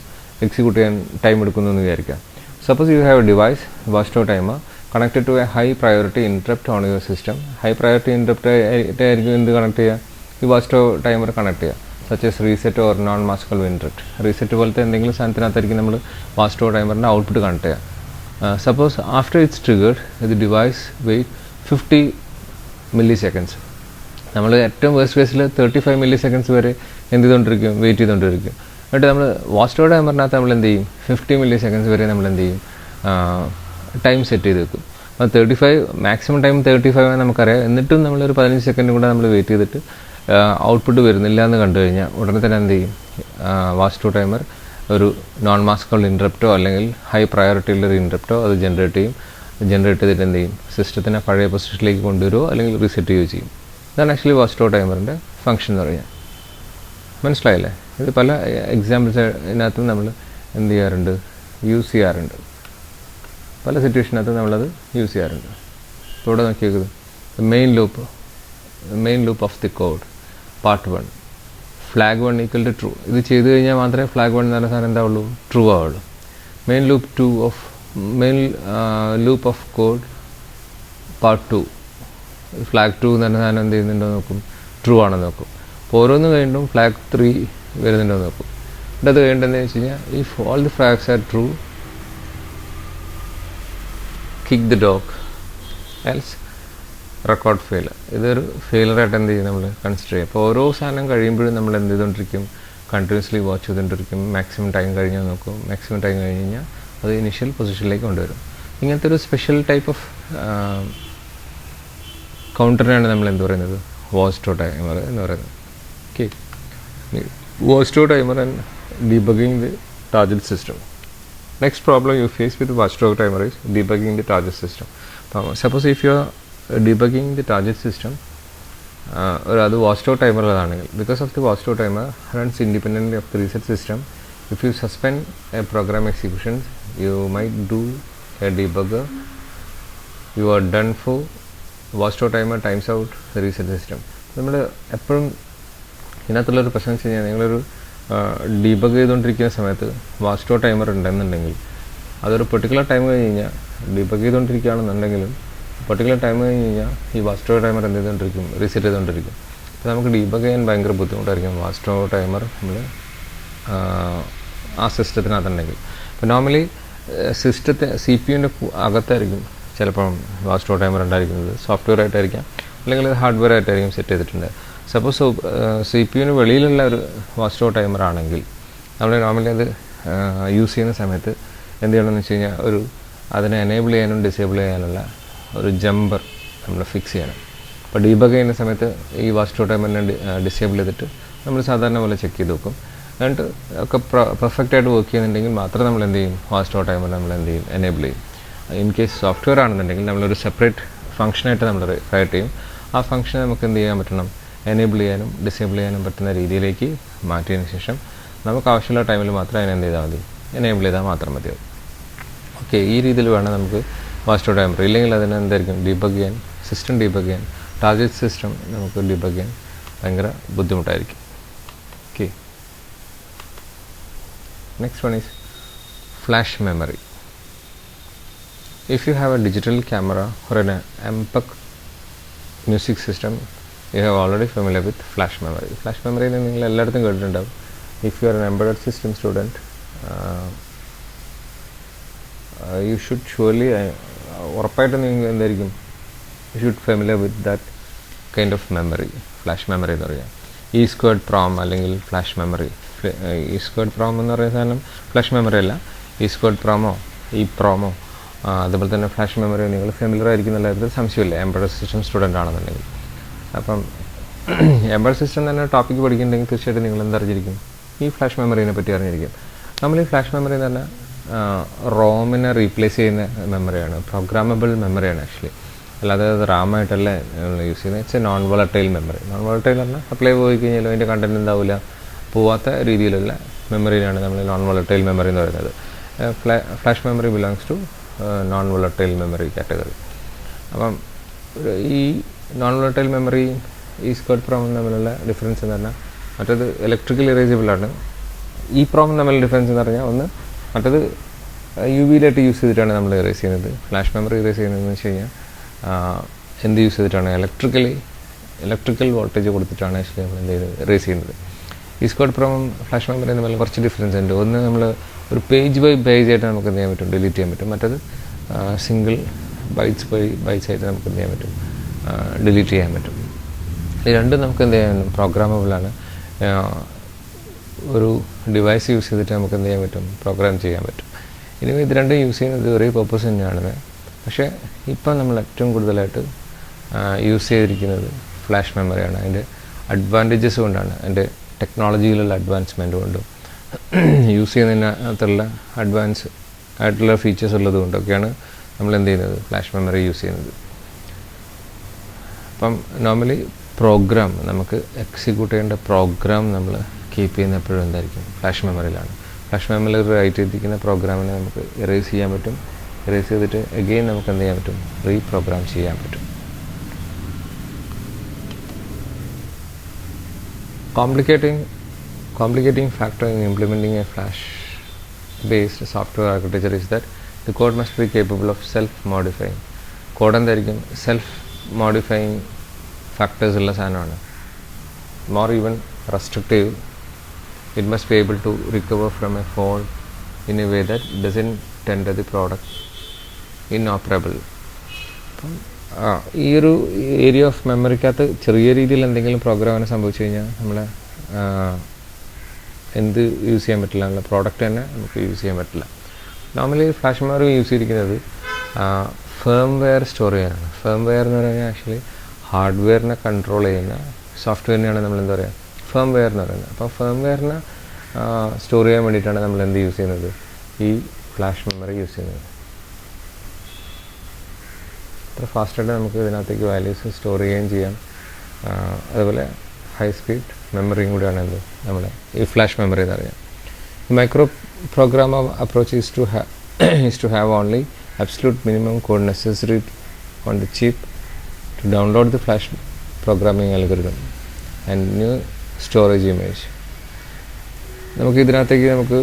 എക്സിക്യൂട്ട് ചെയ്യാൻ time എടുക്കുന്നു എന്ന് വിചാരിക്കാം. Suppose you have a device, watch talk timer, connected to a high priority interrupt on your system. High priority interrupt ആയിരിക്കും എന്ത് കണക്ട് ചെയ്യുക, ഈ വാച്ച് ടോക്ക് ടൈമർ കണക്ട് ചെയ്യുക. Such as reset or non maskable interrupt. Reset പോലത്തെ എന്തെങ്കിലും സാധനത്തിനകത്തായിരിക്കും നമ്മൾ watchdog ടൈമറിൻ്റെ ഔട്ട്പുട്ട് കണക്ട് ചെയ്യുക. Suppose after it's triggered the device wait 50 milliseconds. നമ്മൾ ഏറ്റവും വേസ്റ്റ് കേസിൽ 35 milliseconds വരെ എന്ത് ചെയ്തുകൊണ്ടിരിക്കും, വെയിറ്റ് ചെയ്തുകൊണ്ടിരിക്കും. എന്നിട്ട് നമ്മൾ വാച്ച് ടോക്ക് ടൈമറിനകത്ത് നമ്മൾ എന്ത് ചെയ്യും, 50 milliseconds വരെ നമ്മൾ എന്ത് ചെയ്യും, ടൈം സെറ്റ് ചെയ്ത് വെക്കും. അപ്പോൾ 35 മാക്സിമം ടൈം 35 നമുക്കറിയാം. എന്നിട്ടും നമ്മളൊരു 15 സെക്കൻഡ് കൂടെ നമ്മൾ വെയിറ്റ് ചെയ്തിട്ട് ഔട്ട്പുട്ട് വരുന്നില്ല എന്ന് കണ്ടു കഴിഞ്ഞാൽ ഉടനെ തന്നെ എന്ത് ചെയ്യും, വാച്ച് ടു ടൈമർ ഒരു നോൺ മാസ്കബിൾ ഇൻറ്ററപ്റ്റോ അല്ലെങ്കിൽ ഹൈ പ്രയോറിറ്റിയുള്ള ഒരു ഇൻറ്ററപ്റ്റോ അത് ജനറേറ്റ് ചെയ്യും. ജനറേറ്റ് ചെയ്തിട്ട് എന്ത് ചെയ്യും, സിസ്റ്റത്തിനെ പഴയ പൊസിഷനിലേക്ക് കൊണ്ടുവരുമോ അല്ലെങ്കിൽ റീസെറ്റ് ചെയ്യുകയോ ചെയ്യും. ഇതാണ് ആക്ച്വലി വാച്ച് ടു ടൈമറിൻ്റെ ഫംഗ്ഷൻ എന്ന് പറയുന്നത്. മനസ്സിലായില്ലേ? ഇത് പല എക്സാമ്പിൾസ് ഇതിനകത്ത് നമ്മൾ എന്ത് ചെയ്യാറുണ്ട്, യൂസ് ചെയ്യാറുണ്ട്. പല സിറ്റുവേഷനകത്ത് നമ്മളത് യൂസ് ചെയ്യാറുണ്ട്. ഇപ്പോൾ ഇവിടെ നോക്കിയേക്കുന്നത് main loop of the code part 1 flag 1 equal to true. ഇത് ചെയ്ത് കഴിഞ്ഞാൽ മാത്രമേ flag 1 എന്ന് പറയുന്ന സാധനം എന്താവുള്ളൂ, ട്രൂ ആവുള്ളൂ. Main loop of code part 2 flag 2 എന്ന് പറഞ്ഞ സാധനം എന്ത് ചെയ്യുന്നുണ്ടോ നോക്കും, ട്രൂ ആണെന്ന് നോക്കും. അപ്പോൾ ഓരോന്ന് കഴിഞ്ഞിട്ടും flag 3 വരുന്നുണ്ടോ നോക്കും. എന്നിട്ട് അത് കഴിഞ്ഞിട്ടെന്ന് വെച്ച് കഴിഞ്ഞാൽ if all the flags are true kick the dog else record fail. ഇതൊരു ഫെയിലറായിട്ട് എന്ത് ചെയ്യും നമ്മൾ കൺസിഡർ ചെയ്യും. അപ്പോൾ ഓരോ സാധനം കഴിയുമ്പോഴും നമ്മൾ എന്ത് ചെയ്തുകൊണ്ടിരിക്കും, കണ്ടിന്യൂസ്ലി വാച്ച് ചെയ്തുകൊണ്ടിരിക്കും. മാക്സിമം ടൈം കഴിഞ്ഞാൽ നോക്കും. മാക്സിമം ടൈം കഴിഞ്ഞ് കഴിഞ്ഞാൽ അത് ഇനിഷ്യൽ പൊസിഷനിലേക്ക് കൊണ്ടുവരും. ഇങ്ങനത്തെ ഒരു സ്പെഷ്യൽ ടൈപ്പ് ഓഫ് കൗണ്ടറിനാണ് നമ്മൾ എന്ത് പറയുന്നത്, വാച്ച് ടു ടൈമർ എന്ന് പറയുന്നത്. Okay, watchdog timer and debugging the target system. Next problem you face with the watchdog timer is debugging the target system. Suppose if you are debugging the target system, or other watchdog timer ആണെങ്കിൽ, because of the watchdog timer runs independently of the reset system, if you suspend a program execution, you might do a debugger, you are done for. Watchdog timer times out the reset system. നമ്മൾ എപ്പോഴും ഇതിനകത്തുള്ളൊരു പ്രശ്നം വെച്ച് കഴിഞ്ഞാൽ നിങ്ങളൊരു debug ചെയ്തുകൊണ്ടിരിക്കുന്ന സമയത്ത് watch to timer ഉണ്ടെന്നുണ്ടെങ്കിൽ അതൊരു പെർട്ടിക്കുലർ ടൈം കഴിഞ്ഞ് കഴിഞ്ഞാൽ ഡീബഗ് ചെയ്തുകൊണ്ടിരിക്കുകയാണെന്നുണ്ടെങ്കിലും പെർട്ടിക്കുലർ ടൈം കഴിഞ്ഞ് കഴിഞ്ഞാൽ ഈ വാച്ച് ടു ടൈമർ എന്ത് ചെയ്തുകൊണ്ടിരിക്കും, റീസെറ്റ് ചെയ്തുകൊണ്ടിരിക്കും. അപ്പോൾ നമുക്ക് ഡീബഗ് ചെയ്യാൻ ഭയങ്കര ബുദ്ധിമുട്ടായിരിക്കും വാച്ച് ടു ടൈമർ നമ്മൾ ആ സിസ്റ്റത്തിനകത്തുണ്ടെങ്കിൽ. അപ്പോൾ നോർമലി CPU-ൻ്റെ അകത്തായിരിക്കും ചിലപ്പം വാച്ച് ടു ടൈമർ ഉണ്ടായിരിക്കുന്നത്. സോഫ്റ്റ്വെയർ ആയിട്ടായിരിക്കാം അല്ലെങ്കിൽ ഹാർഡ്വെയർ ആയിട്ടായിരിക്കും സെറ്റ് ചെയ്തിട്ടുണ്ട്. സപ്പോസ് CPU-ന് വെളിയിലുള്ള ഒരു വാച്ച് ടു ടൈമർ ആണെങ്കിൽ നമ്മൾ നോർമലി അത് യൂസ് ചെയ്യുന്ന സമയത്ത് എന്ത് ചെയ്യണമെന്ന് വെച്ച് കഴിഞ്ഞാൽ അതിനെ എനേബിൾ ചെയ്യാനും ഡിസേബിൾ ചെയ്യാനുള്ള ഒരു ജമ്പർ നമ്മൾ ഫിക്സ് ചെയ്യണം. അപ്പോൾ ഡീബഗ് ചെയ്യുന്ന സമയത്ത് ഈ വാച്ച് ടു ടൈമറിനെ ഡിസേബിൾ ചെയ്തിട്ട് നമ്മൾ സാധാരണ പോലെ ചെക്ക് ചെയ്ത് നോക്കും. എന്നിട്ട് ഒക്കെ പെർഫെക്റ്റായിട്ട് വർക്ക് ചെയ്യുന്നുണ്ടെങ്കിൽ മാത്രം നമ്മൾ എന്ത് ചെയ്യും, വാച്ച് ടു ടൈമർ നമ്മൾ എന്ത് ചെയ്യും, എനേബിൾ ചെയ്യും. ഇൻ കേസ് സോഫ്റ്റ്വെയർ ആണെന്നുണ്ടെങ്കിൽ നമ്മളൊരു സെപ്പറേറ്റ് ഫംഗ്ഷനായിട്ട് നമ്മൾ ക്രിയേറ്റ് ചെയ്യും. ആ ഫംഗ്ഷൻ നമുക്ക് എന്ത് ചെയ്യാൻ പറ്റണം, എനേബിൾ ചെയ്യാനും ഡിസേബിൾ ചെയ്യാനും പറ്റുന്ന രീതിയിലേക്ക് മാറ്റിയതിന് ശേഷം നമുക്ക് ആവശ്യമുള്ള ടൈമിൽ മാത്രം അതിനെ എന്ത് ചെയ്താൽ മതി, എനേബിൾ ചെയ്താൽ മാത്രം മതിയാവും. ഓക്കെ, ഈ രീതിയിൽ വേണം നമുക്ക് വാച്ച് ടു ടൈമർ. ഇല്ലെങ്കിൽ അതിന് എന്തായിരിക്കും, ഡീബഗ് ചെയ്യാൻ, സിസ്റ്റം ഡീബഗ് ചെയ്യാൻ, ടാർഗറ്റ് സിസ്റ്റം നമുക്ക് ഡീബഗ് ചെയ്യാൻ ഭയങ്കര ബുദ്ധിമുട്ടായിരിക്കും. Okay, next one is flash memory. If you have a digital camera or an MPEG music system, you have already familiar with flash memory. Flash memory നിങ്ങൾ എല്ലായിടത്തും കേട്ടിട്ടുണ്ടാവും. If you are an embedded system student, you should surely ഉറപ്പായിട്ടും നിങ്ങൾ എന്തായിരിക്കും, you should familiar with that kind of memory, flash memory എന്ന് പറയാം. EEPROM അല്ലെങ്കിൽ flash memory. EEPROM എന്ന് പറയുന്ന സാധനം ഫ്ലാഷ് മെമ്മറി അല്ല. EEPROM-ഓ EEPROM-ഓ അതുപോലെ തന്നെ ഫ്ലാഷ് മെമ്മറി നിങ്ങൾ ഫെമിലിയർ ആയിരിക്കുന്ന കാര്യത്തിൽ സംശയമില്ല, എംബെഡഡ് സിസ്റ്റം സ്റ്റുഡൻ്റ് ആണെന്നുണ്ടെങ്കിൽ. അപ്പം എംബെഡഡ് സിസ്റ്റം തന്നെ ടോപ്പിക്ക് പഠിക്കുന്നുണ്ടെങ്കിൽ തീർച്ചയായിട്ടും നിങ്ങൾ എന്തറിഞ്ഞിരിക്കും, ഈ ഫ്ലാഷ് മെമ്മറിനെ പറ്റി അറിഞ്ഞിരിക്കും. നമ്മൾ ഈ ഫ്ലാഷ് മെമ്മറി എന്ന് പറഞ്ഞാൽ റോമിനെ റീപ്ലേസ് ചെയ്യുന്ന മെമ്മറിയാണ്, പ്രോഗ്രാമബിൾ മെമ്മറിയാണ് ആക്ച്വലി. അല്ലാതെ അത് റാമായിട്ടല്ല യൂസ് ചെയ്യുന്നത്. It's A non volatile memory. Non volatile പറഞ്ഞാൽ സപ്ലൈ പോയി കഴിഞ്ഞാലും അതിൻ്റെ കണ്ടൻറ്റ് എന്താവില്ല, പോവാത്ത രീതിയിലുള്ള മെമ്മറിയാണ് നമ്മൾ നോൺ വോളട്ടൈൽ മെമ്മറി എന്ന് പറയുന്നത്. Flash memory belongs to non volatile memory category. അപ്പം ഈ നോൺ വോളട്ടൈൽ മെമ്മറി EEPROM തമ്മിലുള്ള ഡിഫറൻസ് എന്ന് പറഞ്ഞാൽ, മറ്റേത് ഇലക്ട്രിക്കൽ ഇറേസിബിളാണ്. EEPROM തമ്മിലുള്ള ഡിഫറൻസ് എന്ന് പറഞ്ഞാൽ ഒന്ന്, മറ്റേത് UV-ലായിട്ട് യൂസ് ചെയ്തിട്ടാണ് നമ്മൾ ഇറേസ് ചെയ്യുന്നത്. ഫ്ലാഷ് മെമ്മറി ഇറേസ് ചെയ്യുന്നതെന്ന് വെച്ച് കഴിഞ്ഞാൽ എന്ത് യൂസ് ചെയ്തിട്ടാണ്, ഇലക്ട്രിക്കൽ വോൾട്ടേജ് കൊടുത്തിട്ടാണ് ആക്ച്വലി നമ്മൾ എന്ത് ചെയ്ത് ഇറേസ് ചെയ്യുന്നത്. EEPROM ഫ്ലാഷ് മെമ്മറി തമ്മിൽ കുറച്ച് ഡിഫറൻസ് ഉണ്ട്. ഒന്ന് നമ്മൾ ഒരു പേജ് ബൈ പേജ് ആയിട്ട് നമുക്ക് എന്ത് ചെയ്യാൻ പറ്റും, ഡിലീറ്റ് ചെയ്യാൻ പറ്റും. മറ്റേത് സിംഗിൾ ബൈറ്റ്സ് ബൈ ബൈറ്റ്സ് ആയിട്ട് നമുക്ക് എന്ത് ചെയ്യാൻ പറ്റും, ഡിലീറ്റ് ചെയ്യാൻ പറ്റും. ഈ രണ്ടും നമുക്ക് എന്ത് ചെയ്യാൻ പറ്റും, പ്രോഗ്രാമബിളാണ്. ഒരു ഡിവൈസ് യൂസ് ചെയ്തിട്ട് നമുക്ക് എന്ത് ചെയ്യാൻ പറ്റും, പ്രോഗ്രാം ചെയ്യാൻ പറ്റും. ഇനി ഇത് രണ്ടും യൂസ് ചെയ്യുന്നത് ഒരേ പർപ്പസ് തന്നെയാണ്. പക്ഷേ ഇപ്പം നമ്മൾ ഏറ്റവും കൂടുതലായിട്ട് യൂസ് ചെയ്തിരിക്കുന്നത് ഫ്ലാഷ് മെമ്മറിയാണ്. അതിൻ്റെ അഡ്വാൻറ്റേജസ് കൊണ്ടാണ്, അതിൻ്റെ ടെക്നോളജിയിലുള്ള അഡ്വാൻസ്മെൻറ്റ് കൊണ്ടും യൂസ് ചെയ്യുന്നതിനകത്തുള്ള അഡ്വാൻസ് ആയിട്ടുള്ള ഫീച്ചേഴ്സ് ഉള്ളത് കൊണ്ടൊക്കെയാണ് നമ്മൾ എന്ത് ചെയ്യുന്നത്, ഫ്ലാഷ് മെമ്മറി യൂസ് ചെയ്യുന്നത്. അപ്പം നോർമലി പ്രോഗ്രാം നമുക്ക് എക്സിക്യൂട്ട് ചെയ്യേണ്ട പ്രോഗ്രാം നമ്മൾ കീപ്പ് ചെയ്യുന്ന എപ്പോഴും എന്തായിരിക്കും, ഫ്ലാഷ് മെമ്മറിയിലാണ്. ഫ്ലാഷ് മെമ്മറിയിൽ റൈറ്റ് ചെയ്തിരിക്കുന്ന പ്രോഗ്രാമിനെ നമുക്ക് എറേസ് ചെയ്യാൻ പറ്റും. എറേസ് ചെയ്തിട്ട് അഗെയിൻ നമുക്ക് എന്ത് ചെയ്യാൻ പറ്റും, റീപ്രോഗ്രാം ചെയ്യാൻ പറ്റും. Complicating factor in implementing a flash-based software architecture is that the code must be capable of self-modifying. Code എന്തായിരിക്കും, സെൽഫ്-മോഡിഫൈങ് ഫാക്ടേഴ്സ് ഉള്ള സാധനമാണ്. More even restrictive. It must be able to recover from a fault in a way that doesn't render the product inoperable. അപ്പം ഈ ഒരു area of മെമ്മറിക്കകത്ത് ചെറിയ രീതിയിൽ എന്തെങ്കിലും പ്രോഗ്രാമിന് സംഭവിച്ചു കഴിഞ്ഞാൽ നമ്മളെ എന്ത് യൂസ് ചെയ്യാൻ പറ്റില്ല, എന്നുള്ള പ്രോഡക്റ്റ് തന്നെ നമുക്ക് യൂസ് ചെയ്യാൻ പറ്റില്ല. നോർമലി ഫ്ലാഷ് മെമ്മറി യൂസ് ചെയ്തിരിക്കുന്നത് ഫേം വെയർ സ്റ്റോർ ചെയ്യാനാണ്. ഫേം വെയർ എന്ന് പറഞ്ഞാൽ ആക്ച്വലി ഹാർഡ്വെയറിനെ കൺട്രോൾ ചെയ്യുന്ന സോഫ്റ്റ്വെയറിനെയാണ് നമ്മൾ എന്താ പറയുക, ഫേം വെയർ എന്ന് പറയുന്നത്. അപ്പോൾ ഫേം വെയറിനെ സ്റ്റോർ ചെയ്യാൻ വേണ്ടിയിട്ടാണ് നമ്മൾ എന്ത് യൂസ് ചെയ്യുന്നത്, ഈ ഫ്ലാഷ് മെമ്മറി യൂസ് ചെയ്യുന്നത്. അത്ര ഫാസ്റ്റായിട്ട് നമുക്ക് ഇതിനകത്തേക്ക് വാല്യൂസ് സ്റ്റോർ ചെയ്യുകയും ചെയ്യാം. അതുപോലെ ഹൈ സ്പീഡ് മെമ്മറിയും കൂടിയാണ് എന്ത് നമ്മുടെ ഈ ഫ്ലാഷ് മെമ്മറി എന്ന് പറയാം. Micro programme approach is to have only absolute minimum code necessary on the chip to download the flash programming algorithm and new storage image. നമുക്ക് ഇതിനകത്തേക്ക്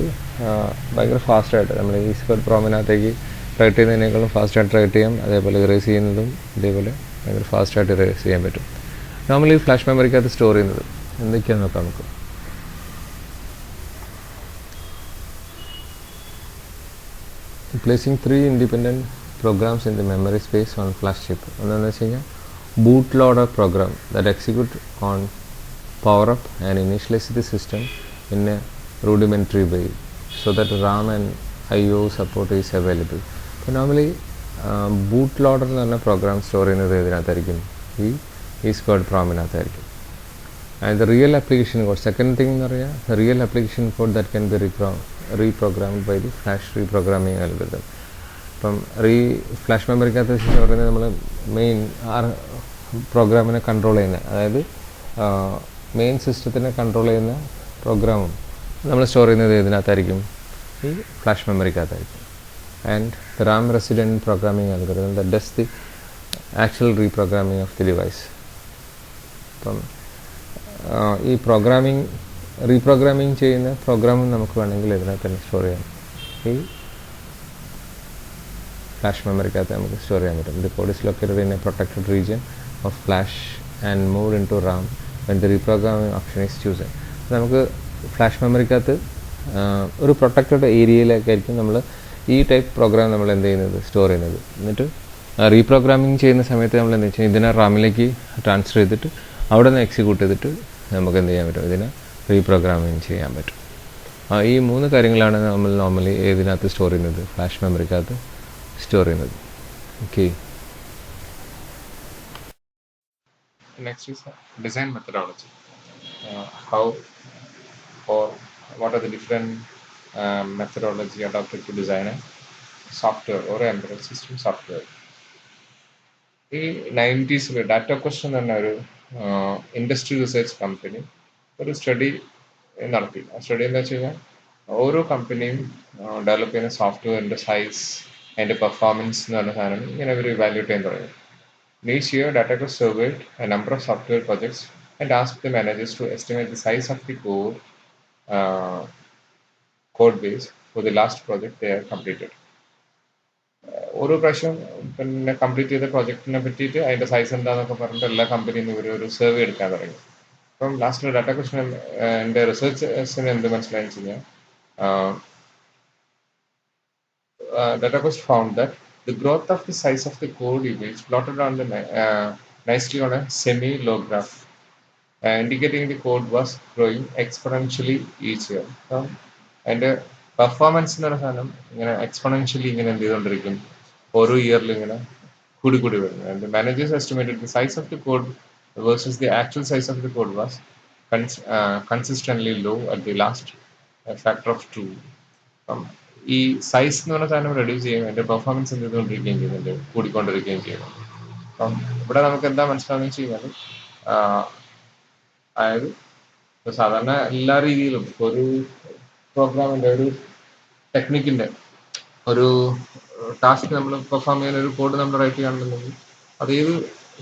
ഭയങ്കര ഫാസ്റ്റായിട്ട് നമ്മൾ ഈ സ്ക്വയർ പ്രോമിനകത്തേക്ക് റൈറ്റ് ചെയ്യുന്നതിനേക്കാളും ഫാസ്റ്റായിട്ട് റൈറ്റ് ചെയ്യാം. അതേപോലെ ഇറേസ് ചെയ്യുന്നതും ഇതേപോലെ ഭയങ്കര ഫാസ്റ്റായിട്ട് ഇറേസ് ചെയ്യാൻ പറ്റും. നോർമലി ഫ്ലാഷ് മെമ്മറിക്കകത്ത് സ്റ്റോർ ചെയ്യുന്നത് എന്തൊക്കെയാണെന്ന് നോക്കാം നമുക്ക്. Placing 3 independent programs in the memory space on flash chip. എന്താണെന്ന് വെച്ച് കഴിഞ്ഞാൽ boot loader program that execute on power up and initialize the system in a rudimentary way so that RAM and IO support is available. അപ്പോൾ normally boot loader എന്ന് പറഞ്ഞ program store ചെയ്യുന്നത് ഇതിനകത്തായിരിക്കും, ഈ സ്ക്വാഡ് പ്രോമിനകത്തായിരിക്കും. And the real application code, second thing എന്ന് പറഞ്ഞാൽ real application code that can be reprogrammed by the flash reprogramming algorithm. ഇപ്പം ഫ്ലാഷ് മെമ്മറിക്കകത്ത് എന്ന് പറയുന്നത് നമ്മൾ മെയിൻ പ്രോഗ്രാമിനെ കൺട്രോൾ ചെയ്യുന്ന, അതായത് മെയിൻ സിസ്റ്റത്തിനെ കൺട്രോൾ ചെയ്യുന്ന പ്രോഗ്രാമും നമ്മൾ സ്റ്റോർ ചെയ്യുന്നത് ഇതിനകത്തായിരിക്കും, ഈ ഫ്ലാഷ് മെമ്മറിക്കകത്തായിരിക്കും. And the RAM resident programming algorithm that does the actual reprogramming of the device. അപ്പം ഈ റീപ്രോഗ്രാമിംഗ് ചെയ്യുന്ന പ്രോഗ്രാമും നമുക്ക് വേണമെങ്കിൽ ഇതിനകത്ത് തന്നെ സ്റ്റോർ ചെയ്യാം. ഈ ഫ്ലാഷ് മെമ്മറിക്കകത്ത് നമുക്ക് സ്റ്റോർ ചെയ്യാൻ പറ്റും. The code is located in a protected region of flash and moved in to RAM when the reprogramming option is chosen. നമുക്ക് ഫ്ലാഷ് മെമ്മറിക്കകത്ത് ഒരു പ്രൊട്ടക്റ്റഡ് ഏരിയയിലേക്കായിരിക്കും നമ്മൾ ഈ ടൈപ്പ് പ്രോഗ്രാം നമ്മൾ എന്ത് ചെയ്യുന്നത്, സ്റ്റോർ ചെയ്യുന്നത്. എന്നിട്ട് റീപ്രോഗ്രാമിംഗ് ചെയ്യുന്ന സമയത്ത് നമ്മൾ എന്താ വെച്ചാൽ ഇതിനെ റാമിലേക്ക് ട്രാൻസ്ഫർ ചെയ്തിട്ട് അവിടെ നിന്ന് എക്സിക്യൂട്ട് ചെയ്തിട്ട് നമുക്ക് എന്ത് ചെയ്യാൻ പറ്റും, ഇതിനെ റീപ്രോഗ്രാമിംഗ് ചെയ്യാൻ പറ്റും. ഈ 3 കാര്യങ്ങളാണ് നമ്മൾ നോർമലി ഇതിനകത്ത് സ്റ്റോർ ചെയ്യുന്നത്, ഫ്ലാഷ് മെമ്മറിക്കകത്ത് സ്റ്റോർ ചെയ്യുന്നത്. Okay, next is design methodology. How or what are the different methodology adopted to design a software or embedded system software. ഈ 90s ഡാറ്റ ക്വസ്റ്റൻ തന്നെ ഒരു ഇൻഡസ്ട്രി റിസർച്ച് കമ്പനി ഒരു study നടത്തി. ആ study എന്താ വെച്ച് കഴിഞ്ഞാൽ ഓരോ കമ്പനിയും ഡെവലപ്പ് ചെയ്യുന്ന സോഫ്റ്റ്വെയറിൻ്റെ സൈസ്, അതിൻ്റെ പെർഫോമൻസ് എന്ന് പറഞ്ഞ സാധനം ഇങ്ങനെ അവർ ഇവാലുവേറ്റ് ചെയ്യാൻ തുടങ്ങി. Each year, DataQuest surveyed a number of software projects and asked the managers to estimate the size of the code base for the last project they have completed. ഓരോ പ്രാവശ്യം പിന്നെ കംപ്ലീറ്റ് ചെയ്ത പ്രോജക്റ്റിനെ പറ്റിയിട്ട് അതിൻ്റെ സൈസ് എന്താണെന്നൊക്കെ പറഞ്ഞിട്ട് എല്ലാ കമ്പനിയും ഇവർ ഒരു സർവേ എടുക്കാൻ തുടങ്ങി. അപ്പം ലാസ്റ്റ് ഡാറ്റ ക്വസ്റ്റൻ എൻ്റെ റിസർച്ചേഴ്സിന് എന്ത് മനസ്സിലായെന്ന് വെച്ച് കഴിഞ്ഞാൽ DataQuest found that the growth of the size of the code image plotted on the nicely on a semi-low graph, indicating the code was growing exponentially each year. അതിൻ്റെ performance എന്ന് പറയുന്ന സാധനം ഇങ്ങനെ എക്സ്പൊണൻഷ്യലി ഇങ്ങനെ എന്ത് ചെയ്തുകൊണ്ടിരിക്കും, ഓരോ ഇയറിൽ ഇങ്ങനെ കൂടി വരുന്നു. And managers estimated the size of the code versus the actual size of the code was consistently low at the last factor of 2. അപ്പം ഈ സൈസ് എന്ന് പറഞ്ഞ സാധനം റെഡ്യൂസ് ചെയ്യും, അതിന്റെ പെർഫോമൻസ് എന്ത് ചെയ്തുകൊണ്ടിരിക്കുകയും ചെയ്യുന്നുണ്ട്, കൂടിക്കൊണ്ടിരിക്കുകയും ചെയ്യുന്നു. അപ്പം ഇവിടെ നമുക്ക് എന്താ മനസ്സിലാവുന്ന വെച്ച് കഴിഞ്ഞാൽ, അതായത് സാധാരണ എല്ലാ രീതിയിലും ഒരു പ്രോഗ്രാമിന്റെ ഒരു ടെക്നിക്കിന്റെ ഒരു ടാസ്ക് നമ്മൾ പെർഫോം ചെയ്യുന്ന ഒരു കോഡ് നമ്മൾ റൈറ്റ് ചെയ്യുകയാണെന്നുണ്ടെങ്കിൽ അത് ഏത്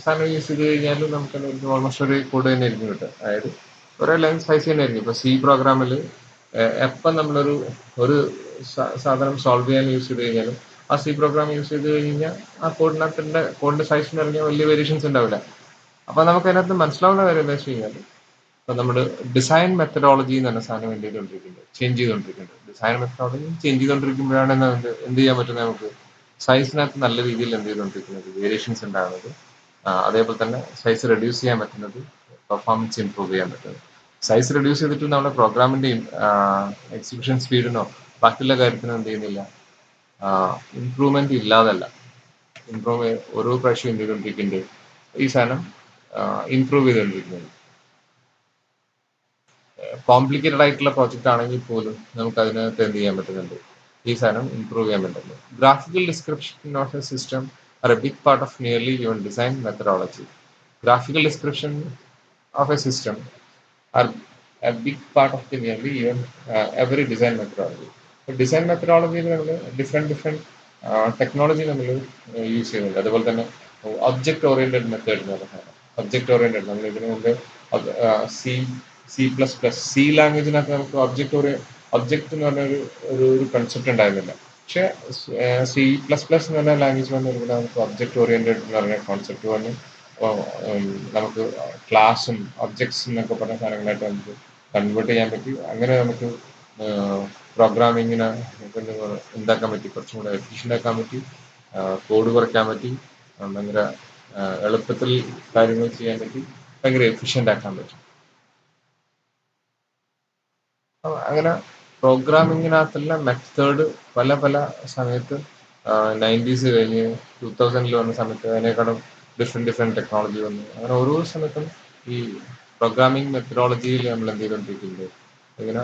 സാധനം യൂസ് ചെയ്ത് കഴിഞ്ഞാലും നമുക്ക് ഓൾമോസ്റ്റ് ഒരു കോഡ് തന്നെ ആയിരിക്കും കിട്ടുക. അതായത് ഒരേ ലൈൻ സൈസ് തന്നെ ആയിരിക്കും. ഇപ്പൊ സി പ്രോഗ്രാമിൽ എപ്പം നമ്മളൊരു ഒരു സാധനം സോൾവ് ചെയ്യാൻ യൂസ് ചെയ്ത് കഴിഞ്ഞാലും ആ സി പ്രോഗ്രാം യൂസ് ചെയ്ത് കഴിഞ്ഞാൽ ആ കോഡിന്റെ സൈസിന് ഇറങ്ങിയ വലിയ വേരിയേഷൻസ് ഉണ്ടാവില്ല. അപ്പൊ നമുക്ക് അതിനകത്ത് മനസ്സിലാവുന്ന കാര്യം എന്താ വെച്ച് കഴിഞ്ഞാൽ, ഇപ്പൊ നമ്മുടെ ഡിസൈൻ മെത്തഡോളജി എന്ന് പറഞ്ഞ സാധനം എന്ത് ചെയ്തുകൊണ്ടിരിക്കുന്നുണ്ട്, ചേഞ്ച് ചെയ്തുകൊണ്ടിരിക്കുന്നുണ്ട്. ഡിസൈൻ മെത്തഡോളജി ചേഞ്ച് ചെയ്തുകൊണ്ടിരിക്കുമ്പോഴാണ് എന്ത് ചെയ്യാൻ പറ്റുന്നത്, നമുക്ക് സൈസിനകത്ത് നല്ല രീതിയിൽ എന്ത് ചെയ്തുകൊണ്ടിരിക്കുന്നത്, വേരിയേഷൻസ് ഉണ്ടാകുന്നത്. അതേപോലെ തന്നെ സൈസ് റെഡ്യൂസ് ചെയ്യാൻ പറ്റുന്നത്, പെർഫോമൻസ് ഇംപ്രൂവ് ചെയ്യാൻ പറ്റുന്നത്. സൈസ് റെഡ്യൂസ് ചെയ്തിട്ട് നമ്മുടെ പ്രോഗ്രാമിന്റെയും എക്സിക്യൂഷൻ സ്പീഡിനോ ബാക്കിയുള്ള കാര്യത്തിനോ എന്ത് ചെയ്യുന്നില്ല, ഇംപ്രൂവ്മെന്റ് ഇല്ലാതല്ല, ഇംപ്രൂവ് ഓരോ പ്രാവശ്യം എന്ത് ചെയ്തുകൊണ്ടിരിക്കുന്നുണ്ട്, ഈ സാധനം ഇംപ്രൂവ് ചെയ്തുകൊണ്ടിരിക്കുന്നത്. കോംപ്ലിക്കേറ്റഡ് ആയിട്ടുള്ള പ്രോജക്റ്റ് ആണെങ്കിൽ പോലും നമുക്ക് അതിനകത്ത് എന്ത് ചെയ്യാൻ പറ്റുന്നുണ്ട്, ഈ സാധനം ഇംപ്രൂവ് ചെയ്യാൻ പറ്റുന്നുണ്ട്. Graphical description of a system are a big part of nearly your design methodology. Graphical description of a system are a big part of the nearly even every design methodology. Design മെത്തഡോളജിയിൽ നമ്മൾ different technology നമ്മൾ use ചെയ്യുന്നുണ്ട്. അതുപോലെ തന്നെ object oriented method എന്ന് പറയുന്നത്, object oriented നമ്മൾ ഇതിനു മുമ്പ് സി സി ലാംഗ്വേജിനകത്ത് നമുക്ക് ഒബ്ജക്റ്റ് എന്ന് പറഞ്ഞ ഒരു കൺസെപ്റ്റ് ഉണ്ടായിരുന്നില്ല. പക്ഷെ C++ എന്ന് പറഞ്ഞ ലാംഗ്വേജ് വന്നു വരുമ്പോൾ നമുക്ക് ഒബ്ജക്റ്റ് ഓറിയന്റഡ് എന്ന് പറഞ്ഞ കോൺസെപ്റ്റ് വന്ന് നമുക്ക് ക്ലാസും ഒബ്ജക്ട്സ് എന്നൊക്കെ പറഞ്ഞ സാധനങ്ങളായിട്ട് നമുക്ക് കൺവേർട്ട് ചെയ്യാൻ പറ്റി. അങ്ങനെ നമുക്ക് പ്രോഗ്രാമിങ്ങിനെ എന്താക്കാൻ പറ്റി, കുറച്ചും കൂടെ എഫിഷ്യൻ്റ് ആക്കാൻ പറ്റി, കോഡ് കുറയ്ക്കാൻ പറ്റി, ഭയങ്കര എളുപ്പത്തിൽ കാര്യങ്ങൾ ചെയ്യാൻ പറ്റി, ഭയങ്കര എഫിഷ്യൻ്റ് ആക്കാൻ പറ്റി. അങ്ങനെ പ്രോഗ്രാമിങ്ങിനകത്തുള്ള മെത്തേഡ് പല പല സമയത്ത് 90s കഴിഞ്ഞ് 2000 വന്ന സമയത്ത് അതിനേക്കാളും ഡിഫറെൻറ്റ് ടെക്നോളജി വന്നു. അങ്ങനെ ഓരോ സമയത്തും ഈ പ്രോഗ്രാമിംഗ് മെത്തഡോളജിയിൽ നമ്മൾ എന്ത് ചെയ്തുകൊണ്ടിരിക്കുന്നുണ്ട്, ഇങ്ങനെ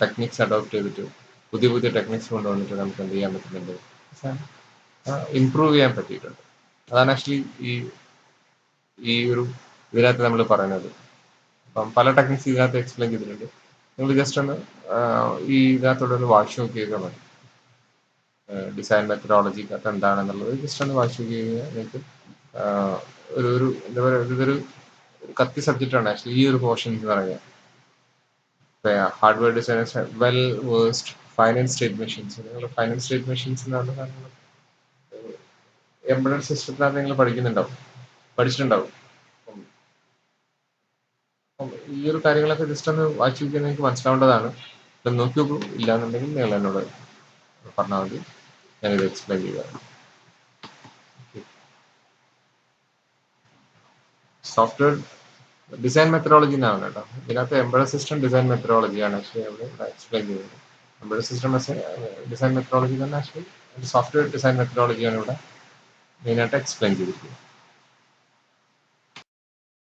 ടെക്നിക്സ് അഡോപ്റ്റ് ചെയ്തിട്ട് പുതിയ പുതിയ ടെക്നിക്സ് കൊണ്ടുവന്നിട്ട് നമുക്ക് എന്ത് ചെയ്യാൻ പറ്റുന്നുണ്ട്, ഇംപ്രൂവ് ചെയ്യാൻ പറ്റിയിട്ടുണ്ട്. അതാണ് ആക്ച്വലി ഈ ഒരു ഇതിനകത്ത് നമ്മൾ പറയുന്നത്. അപ്പം പല ടെക്നിക്സ് ഇതിനകത്ത് എക്സ്പ്ലെയിൻ ചെയ്തിട്ടുണ്ട്. നിങ്ങൾ ജസ്റ്റ് ഒന്ന് ഈ ഇതിനകത്തോടെ ഒന്ന് വായിച്ചു നോക്കിയേക്കാൻ മതി. ഡിസൈൻ മെത്തഡോളജിക്കകത്ത് എന്താണെന്നുള്ളത് ജസ്റ്റ് ഒന്ന് വായിച്ചു നോക്കി കഴിഞ്ഞാൽ നിങ്ങൾക്ക് ഒരു എന്താ പറയുക, ഇതൊരു കത്തി സബ്ജക്റ്റാണ് ആക്ച്വലി ഈ ഒരു പോർഷൻ എന്ന് പറയുന്നത്. Hardware designers well versed final state machines. നിങ്ങൾ ഫൈനൽ സ്റ്റേറ്റ് മെഷീൻസ് എന്ന് പറഞ്ഞ കാര്യങ്ങൾ എംബഡഡ് സിസ്റ്റത്തിനകത്ത് നിങ്ങൾ പഠിച്ചിട്ടുണ്ടാവും. ഈ ഒരു കാര്യങ്ങളൊക്കെ ജസ്റ്റ് ഒന്ന് വായിച്ചു നോക്കിയാൽ നിങ്ങൾക്ക് മനസ്സിലാവേണ്ടതാണ്. നോക്കി നോക്കൂ, ഇല്ലാന്നുണ്ടെങ്കിൽ നിങ്ങൾ എന്നോട് പറഞ്ഞാൽ മതി, ഞാനിത് എക്സ്പ്ലെയിൻ ചെയ്യാം. സോഫ്റ്റ്വെയർ ഡിസൈൻ മെത്തഡോളജി എന്നാണ് കേട്ടോ. ഇതിനകത്ത് എംബഡഡ് സിസ്റ്റം ഡിസൈൻ മെത്തഡോളജിയാണ് ആക്ച്വലി അവിടെ എക്സ്പ്ലെയിൻ ചെയ്യുന്നത്. എംബഡഡ് സിസ്റ്റം ഡിസൈൻ മെത്തഡോളജി തന്നെ ആക്ച്വലി സോഫ്റ്റ്വെയർ ഡിസൈൻ മെത്തഡോളജിയാണ് ഇവിടെ മെയിനായിട്ട് എക്സ്പ്ലെയിൻ ചെയ്തിരിക്കുന്നത്.